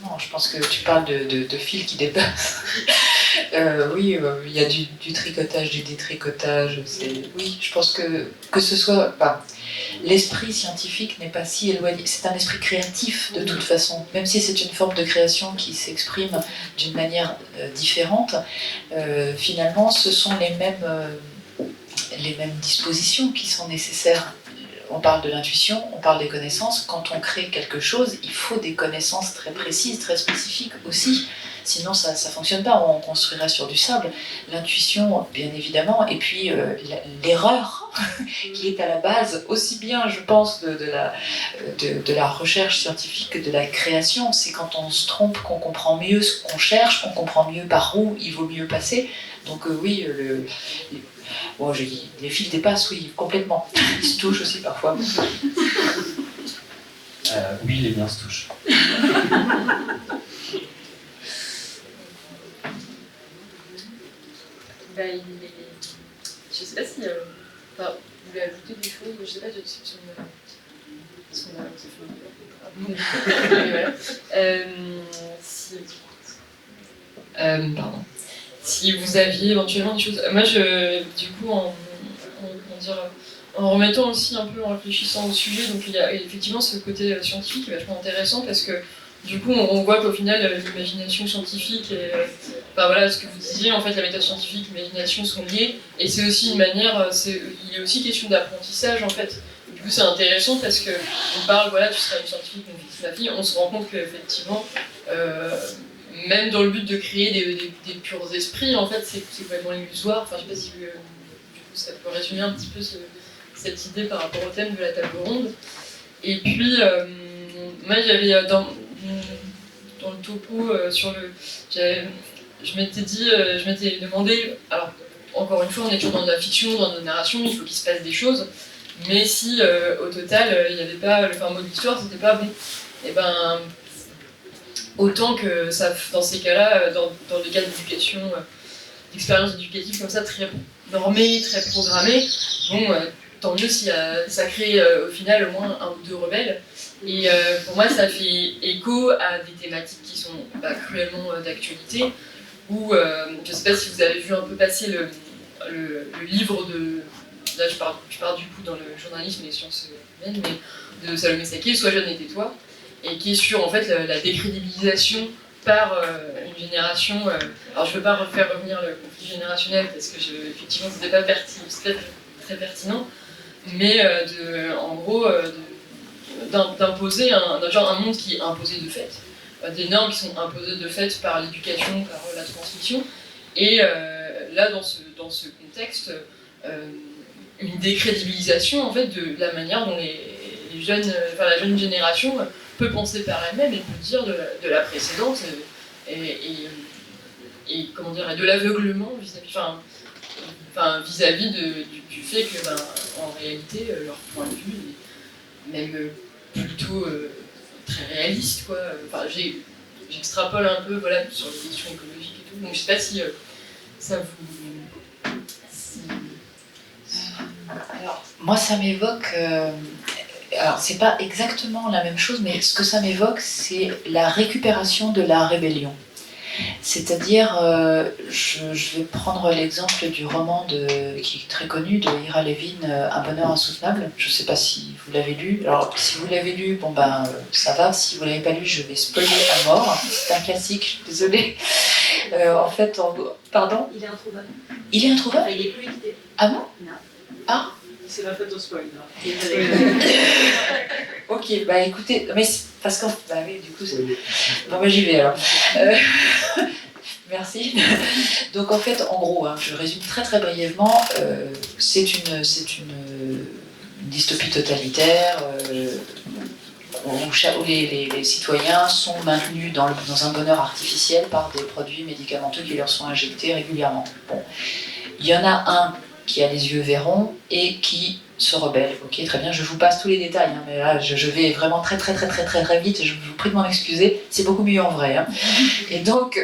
Non, je pense que tu parles de fils qui dépassent. Oui, il y a du tricotage, du détricotage. Oui, je pense que ce soit... l'esprit scientifique n'est pas si éloigné. C'est un esprit créatif, de toute façon. Même si c'est une forme de création qui s'exprime d'une manière différente, finalement, ce sont les mêmes dispositions qui sont nécessaires. On parle de l'intuition, on parle des connaissances. Quand on crée quelque chose, il faut des connaissances très précises, très spécifiques aussi. Sinon, ça ne fonctionne pas, on construirait sur du sable. L'intuition, bien évidemment, et puis l'erreur qui est à la base, aussi bien, je pense, de la recherche scientifique que de la création. C'est quand on se trompe qu'on comprend mieux ce qu'on cherche, qu'on comprend mieux par où il vaut mieux passer. Donc oui, les fils dépassent, oui, complètement. Ils se touchent aussi parfois. Oui, les miens se touchent. Je sais pas si vous voulez ajouter des choses, je sais pas si on a pardon. Si vous aviez éventuellement des choses. Moi, du coup, en remettant aussi un peu, en réfléchissant au sujet, donc il y a effectivement ce côté scientifique qui est vachement intéressant parce que du coup, on voit qu'au final, l'imagination scientifique et ce que vous disiez, en fait, la méthode scientifique, l'imagination sont liées, et c'est aussi une manière, il est aussi question d'apprentissage, en fait. Du coup, c'est intéressant parce que on parle, tu seras une scientifique, mon fils, ma fille, on se rend compte qu'effectivement, même dans le but de créer des purs esprits, en fait, c'est complètement illusoire. Enfin, je sais pas si du coup, ça peut résumer un petit peu cette idée par rapport au thème de la table ronde. Et puis, moi, il y avait dans le topo je m'étais demandé, alors encore une fois on est toujours dans de la fiction, dans de la narration, il faut qu'il se passe des choses, mais si au total il n'y avait pas le fin mot de l'histoire, c'était pas bon, et autant que ça, dans ces cas-là, dans les cas d'éducation, d'expériences éducatives comme ça, très normées, très programmées, tant mieux si ça crée au final au moins un ou deux rebelles. Et pour moi, ça fait écho à des thématiques qui sont cruellement d'actualité, où je ne sais pas si vous avez vu un peu passer le livre de... Là, je pars du coup dans le journalisme et les sciences humaines, mais de Salomé Saké, Sois jeune et tais-toi, et qui est sur en fait la décrédibilisation par une génération. Alors, je ne veux pas refaire revenir le conflit générationnel parce que effectivement, c'était pas très pertinent, mais en gros. D'imposer un monde qui est imposé de fait, des normes qui sont imposées de fait par l'éducation, par la transmission, et là dans ce contexte, une décrédibilisation en fait de la manière dont les jeunes, la jeune génération peut penser par elle-même et peut dire de la précédente, et et comment dire, et de l'aveuglement vis-à-vis du fait que, en réalité, leur point de vue est même plutôt très réaliste, quoi. Enfin, j'extrapole un peu, voilà, sur les questions écologiques et tout. Donc, je sais pas si ça vous... Alors, moi, ça m'évoque... alors, c'est pas exactement la même chose, mais ce que ça m'évoque, c'est la récupération de la rébellion. C'est-à-dire, je vais prendre l'exemple du roman qui est très connu de Ira Levin, Un bonheur insoutenable. Je ne sais pas si vous l'avez lu. Alors, si vous l'avez lu, bon ben, ça va. Si vous ne l'avez pas lu, je vais spoiler à mort. C'est un classique, je suis désolée. En fait, pardon ? Il est introuvable. Il est introuvable ? Enfin, il est plus édité. Ah bon ? Non. Ah ? C'est ma faute au spoil. Ok, bah écoutez, mais parce que bah oui, du coup, c'est... Bon, bah j'y vais alors. Merci. Donc en fait, en gros, hein, je résume très très brièvement, c'est une dystopie totalitaire où les citoyens sont maintenus dans un bonheur artificiel par des produits médicamenteux qui leur sont injectés régulièrement. Bon, il y en a un qui a les yeux verrons et qui se rebelle. Ok, très bien, je vous passe tous les détails, hein, mais là je vais vraiment très vite et je vous prie de m'en excuser, c'est beaucoup mieux en vrai. Hein. Et donc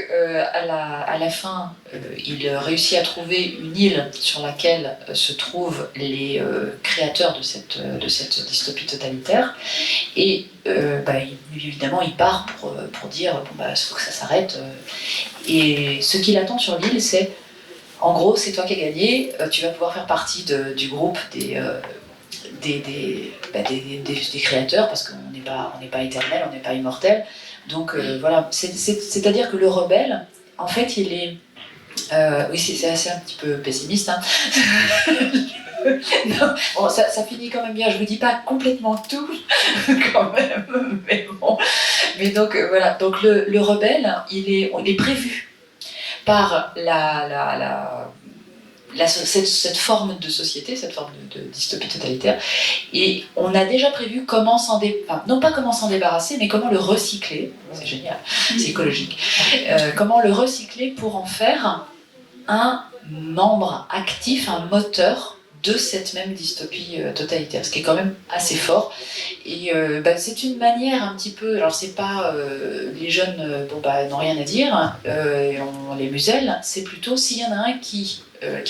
à la fin, il réussit à trouver une île sur laquelle se trouvent les créateurs de cette dystopie totalitaire et évidemment il part pour dire bon bah il faut que ça s'arrête et ce qui l'attend sur l'île c'est en gros, c'est toi qui as gagné, tu vas pouvoir faire partie du groupe des créateurs, parce qu'on n'est pas éternel, on n'est pas immortel. Donc voilà, c'est-à-dire que le rebelle, en fait, il est... oui, c'est assez un petit peu pessimiste. Hein. Non, bon, ça finit quand même bien, je vous dis pas complètement tout, quand même, mais bon. Mais donc voilà, donc le rebelle, il est prévu par cette forme de société, cette forme de dystopie totalitaire. Et on a déjà prévu comment non pas comment s'en débarrasser, mais comment le recycler. C'est génial, c'est écologique. Comment le recycler pour en faire un membre actif, un moteur de cette même dystopie totalitaire, ce qui est quand même assez fort. Et c'est une manière un petit peu, alors c'est pas les jeunes n'ont rien à dire, on les muselle, c'est plutôt s'il y en a un qui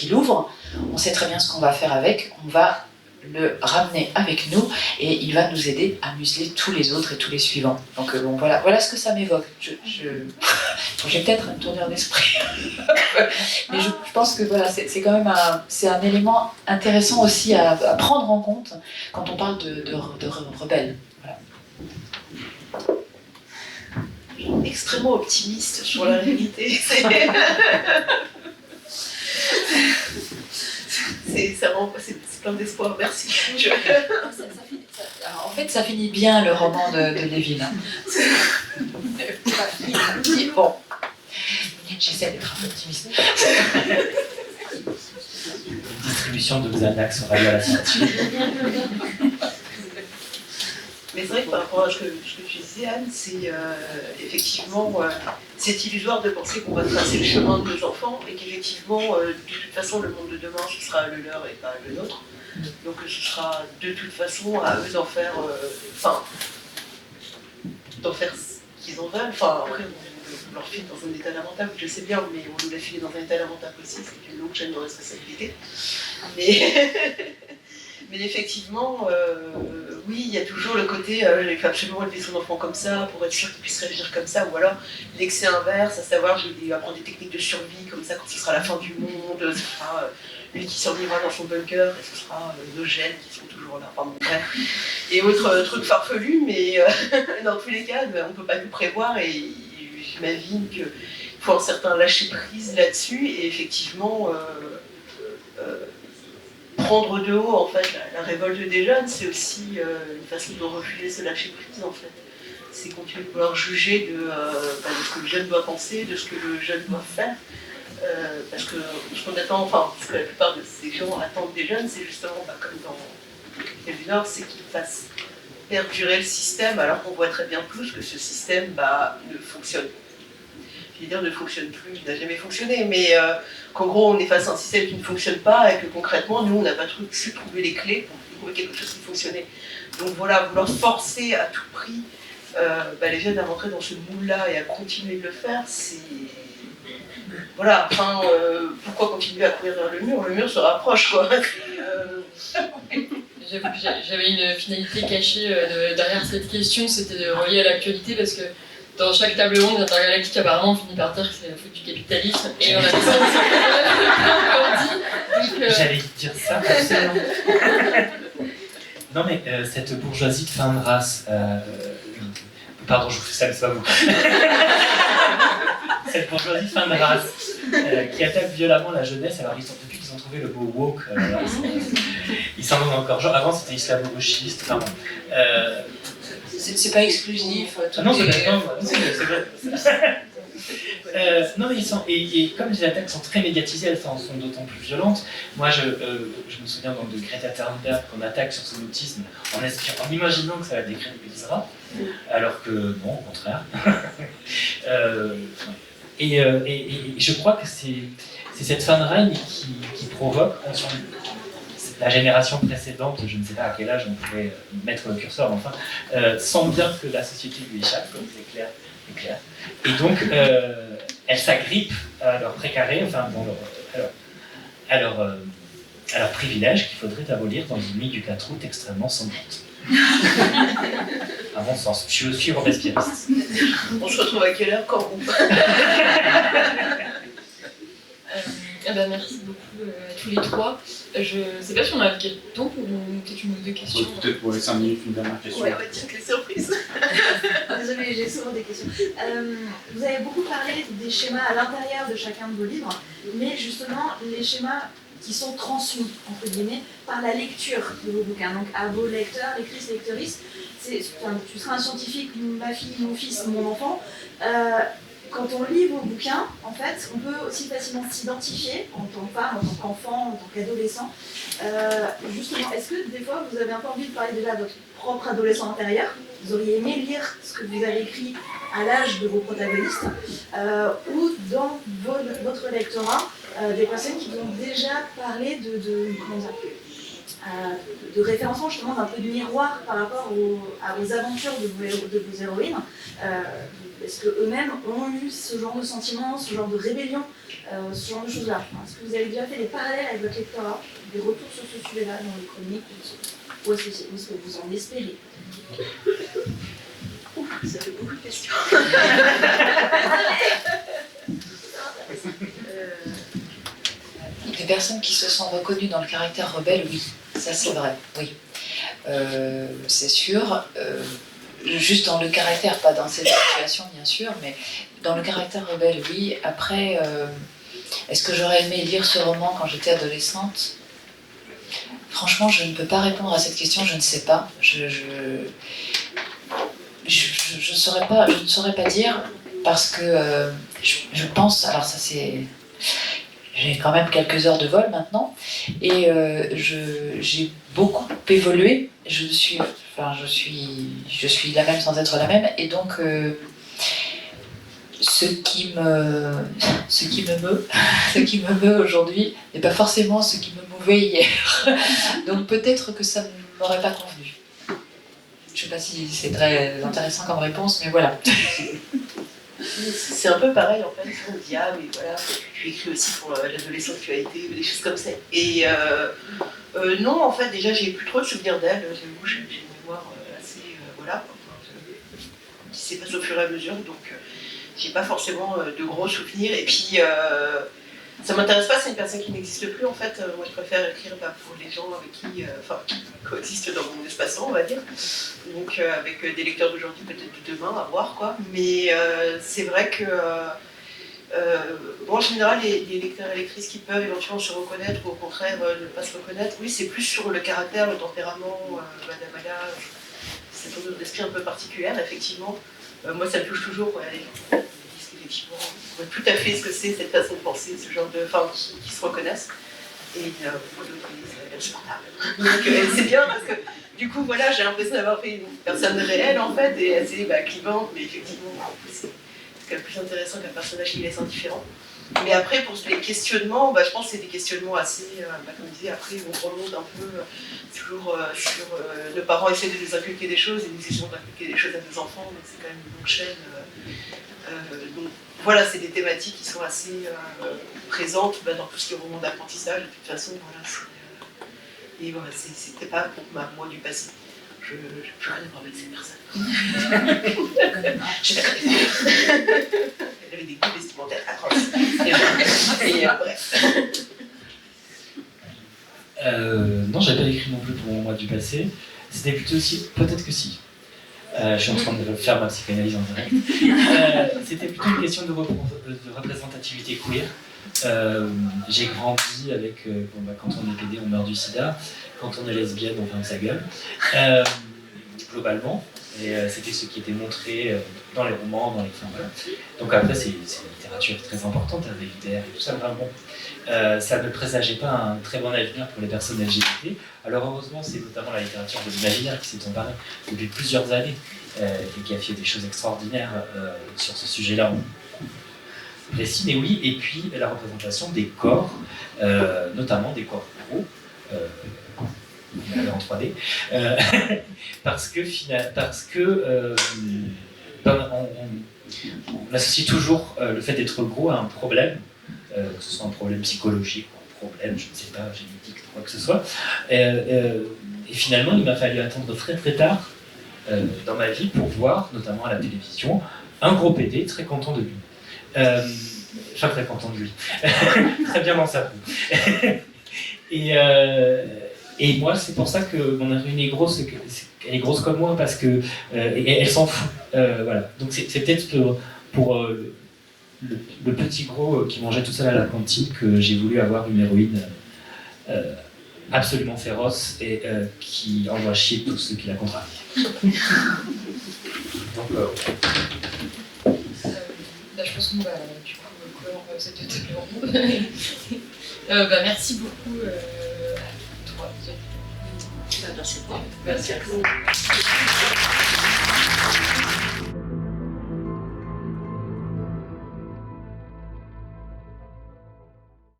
l'ouvre, on sait très bien ce qu'on va faire avec, on va le ramener avec nous et il va nous aider à museler tous les autres et tous les suivants. Donc voilà ce que ça m'évoque. J'ai peut-être une tournure d'esprit, mais je pense que voilà, c'est quand même un élément intéressant aussi à prendre en compte quand on parle de rebelles. Voilà. Extrêmement optimiste sur la réalité. C'est plein d'espoir, merci. Alors, en fait, ça finit bien le roman de Levin. Bon, j'essaie d'être un peu optimiste. Distribution de Xanax sur Radio à la sortie. Mais c'est vrai que par rapport à ce que tu disais, Anne, c'est effectivement, c'est illusoire de penser qu'on va tracer le chemin de nos enfants et qu'effectivement, de toute façon, le monde de demain, ce sera le leur et pas le nôtre. Donc ce sera de toute façon à eux d'en faire ce qu'ils en veulent. Enfin, après, on leur file dans un état lamentable, je sais bien, mais on nous l'a filé dans un état lamentable aussi, c'est une longue chaîne de responsabilité. Mais effectivement, oui, il y a toujours le côté il faut absolument élever son enfant comme ça pour être sûr qu'il puisse réagir comme ça, ou alors l'excès inverse, à savoir je vais apprendre des techniques de survie comme ça quand ce sera la fin du monde, ce sera lui qui survivra dans son bunker et ce sera nos gènes qui sont toujours là, enfin bon, bref. Et autre truc farfelu, mais dans tous les cas, on ne peut pas tout prévoir et j'imagine qu'il faut un certain lâcher prise là-dessus et effectivement prendre de haut en fait la révolte des jeunes, c'est aussi une façon de refuser ce lâcher prise en fait. C'est continuer de pouvoir juger de ce que le jeune doit penser, de ce que le jeune doit faire. Parce que ce qu'on attend, ce que la plupart de ces gens attendent des jeunes, c'est justement comme dans le Capitaine du Nord, c'est qu'ils fassent perdurer le système, alors qu'on voit très bien tous que ce système ne fonctionne je vais dire, ne fonctionne plus, n'a jamais fonctionné, mais qu'en gros, on est face à un système qui ne fonctionne pas et que concrètement, nous, on n'a pas su trouver les clés pour trouver quelque chose qui fonctionnait. Donc voilà, vouloir forcer à tout prix les jeunes à rentrer dans ce moule-là et à continuer de le faire, c'est... Voilà, enfin, pourquoi continuer à courir vers le mur? Le mur se rapproche, quoi. J'avoue que j'avais une finalité cachée derrière cette question, c'était de relier à l'actualité, parce que dans chaque table ronde intergalactique, apparemment, on finit par dire que c'est la faute du capitalisme, et on a des dit. J'allais dire ça, absolument. Non, mais cette bourgeoisie de fin de race, pardon, je vous fais ça, mais c'est pas vous. Cette bourgeoisie de fin de race qui attaque violemment la jeunesse, alors depuis qu'ils ont trouvé le mot woke, ils s'en vont encore. Genre, avant c'était islamo-gauchiste, enfin bon. C'est pas exclusif. Non, c'est vrai. Non, mais ils sont, et comme les attaques sont très médiatisées, elles sont d'autant plus violentes. Moi, je me souviens donc de Greta Thunberg qu'on attaque sur son autisme en imaginant que ça la décrédibilisera, alors que non, au contraire. Et je crois que c'est cette fin de règne qui provoque la génération précédente, je ne sais pas à quel âge on pourrait mettre le curseur, mais enfin, sent bien que la société lui échappe, comme c'est clair. Et donc, elle s'agrippe à leur précaré, enfin, à leur privilège qu'il faudrait abolir dans une nuit du 4 août extrêmement sanglante. À mon sens, je suis robespierriste. On se retrouve à quelle heure quand on... Merci beaucoup à tous les trois. Je ne sais pas si on a le temps pour peut-être une ou deux questions. Peut-être pour les 5 minutes, une dernière question. Ouais, tiens, quelle surprise. Désolée, j'ai souvent des questions. Vous avez beaucoup parlé des schémas à l'intérieur de chacun de vos livres, mais justement, les schémas qui sont transmis, entre guillemets, par la lecture de vos bouquins. Donc à vos lecteurs, lectrices, lectrices, tu seras un scientifique, ma fille, mon fils, mon enfant. Quand on lit vos bouquins, en fait, on peut aussi facilement s'identifier en tant que femme, en tant qu'enfant, en tant qu'adolescent. Justement, est-ce que des fois vous avez un peu envie de parler déjà de votre propre adolescent intérieur? Vous auriez aimé lire ce que vous avez écrit à l'âge de vos protagonistes, ou dans votre lectorat, des personnes qui vont déjà parler de référencement, justement, d'un peu de miroir par rapport aux aventures de vos héroïnes. Est-ce qu'eux-mêmes ont eu ce genre de sentiments, ce genre de rébellion, ce genre de choses-là? Est-ce que vous avez déjà fait des parallèles avec votre lectorat, des retours sur ce sujet-là dans les chroniques, ou est-ce que vous en espérez? Ça fait beaucoup de questions. Les personnes qui se sont reconnues dans le caractère rebelle, oui, ça c'est vrai, oui. C'est sûr. Juste dans le caractère, pas dans cette situation bien sûr, mais dans le caractère rebelle, oui. Après, est-ce que j'aurais aimé lire ce roman quand j'étais adolescente? Franchement, je ne peux pas répondre à cette question, je ne sais pas. Je ne saurais pas dire, parce que je pense, alors ça c'est... J'ai quand même quelques heures de vol maintenant, et j'ai beaucoup évolué. Je suis la même sans être la même, et donc ce qui me meut aujourd'hui n'est pas forcément ce qui me mouvait hier. Donc peut-être que ça ne m'aurait pas convenu. Je ne sais pas si c'est très intéressant comme réponse, mais voilà. C'est un peu pareil en fait, on dit ah mais voilà, tu écris aussi pour l'adolescente que tu as été, ou des choses comme ça. Et non, en fait déjà j'ai plus trop de souvenirs d'elle, j'ai une mémoire assez voilà, qui s'est passée au fur et à mesure, donc j'ai pas forcément de gros souvenirs. Et puis ça m'intéresse pas, c'est une personne qui n'existe plus en fait. Moi je préfère écrire pour les gens avec qui coexistent dans mon espace-temps, on va dire. Donc avec des lecteurs d'aujourd'hui, peut-être de demain, à voir quoi. Mais c'est vrai que en général les lecteurs et lectrices qui peuvent éventuellement se reconnaître ou au contraire ne pas se reconnaître, oui c'est plus sur le caractère, le tempérament, Madame Ala, cette odeur d'esprit un peu particulière effectivement. Moi ça me touche toujours, ouais, les gens disent qu'effectivement on voit tout à fait ce que c'est cette façon de penser, ce genre de femmes qui se reconnaissent. Et pour d'autres, c'est insupportable. Donc c'est bien parce que du coup voilà, j'ai l'impression d'avoir fait une personne réelle en fait et assez clivante, mais effectivement c'est qu'il y a le plus intéressant qu'un personnage qui laisse indifférent. Mais après, pour les questionnements, je pense que c'est des questionnements assez, comme je disais, après on remonte un peu toujours sur nos parents essaient de nous inculquer des choses et nous essayons d'inculquer des choses à nos enfants, donc c'est quand même une longue chaîne. Donc voilà, c'est des thématiques qui sont assez présentes dans tout ce qui est roman d'apprentissage. De toute façon, voilà, et voilà, c'était pas pour moi du passé. Je n'ai rien à voir avec ces personnes. Je la connais pas. Elle avait des goûts vestimentaires atroces. Et bref. Non, j'avais pas écrit non plus pour moi du passé. C'était plutôt aussi, peut-être que si. Je suis en train de faire ma psychanalyse en direct. C'était plutôt une question de représentativité queer. J'ai grandi avec, quand on est PD, on meurt du sida. Quand on est lesbienne, on ferme sa gueule. Globalement. Et c'était ce qui était montré dans les romans, dans les films. Voilà. Donc après, c'est une littérature très importante, avec l'IDR et tout ça. Vraiment, ça ne présageait pas un très bon avenir pour les personnes LGBT. Alors heureusement, c'est notamment la littérature de l'imaginaire qui s'est emparée depuis plusieurs années et qui a fait des choses extraordinaires sur ce sujet-là. Précis, mais oui, et puis la représentation des corps, notamment des corps gros, en 3D, parce que on associe toujours le fait d'être gros à un problème, que ce soit un problème psychologique ou un problème, je ne sais pas, génétique, quoi que ce soit. Et finalement, il m'a fallu attendre très très tard dans ma vie pour voir, notamment à la télévision, un gros PD très content de lui. Enfin, très content de lui. Très bien dans sa peau. Et moi, c'est pour ça que mon héroïne est grosse, elle est grosse comme moi, parce que elle s'en fout. Voilà. Donc c'est peut-être pour le petit gros qui mangeait tout seul à la cantine que j'ai voulu avoir une héroïne absolument féroce et qui envoie chier tous ceux qui la contrarient. Donc, je pense qu'on va du coup clore cette table ronde. Merci beaucoup à toi. Merci. Merci à vous.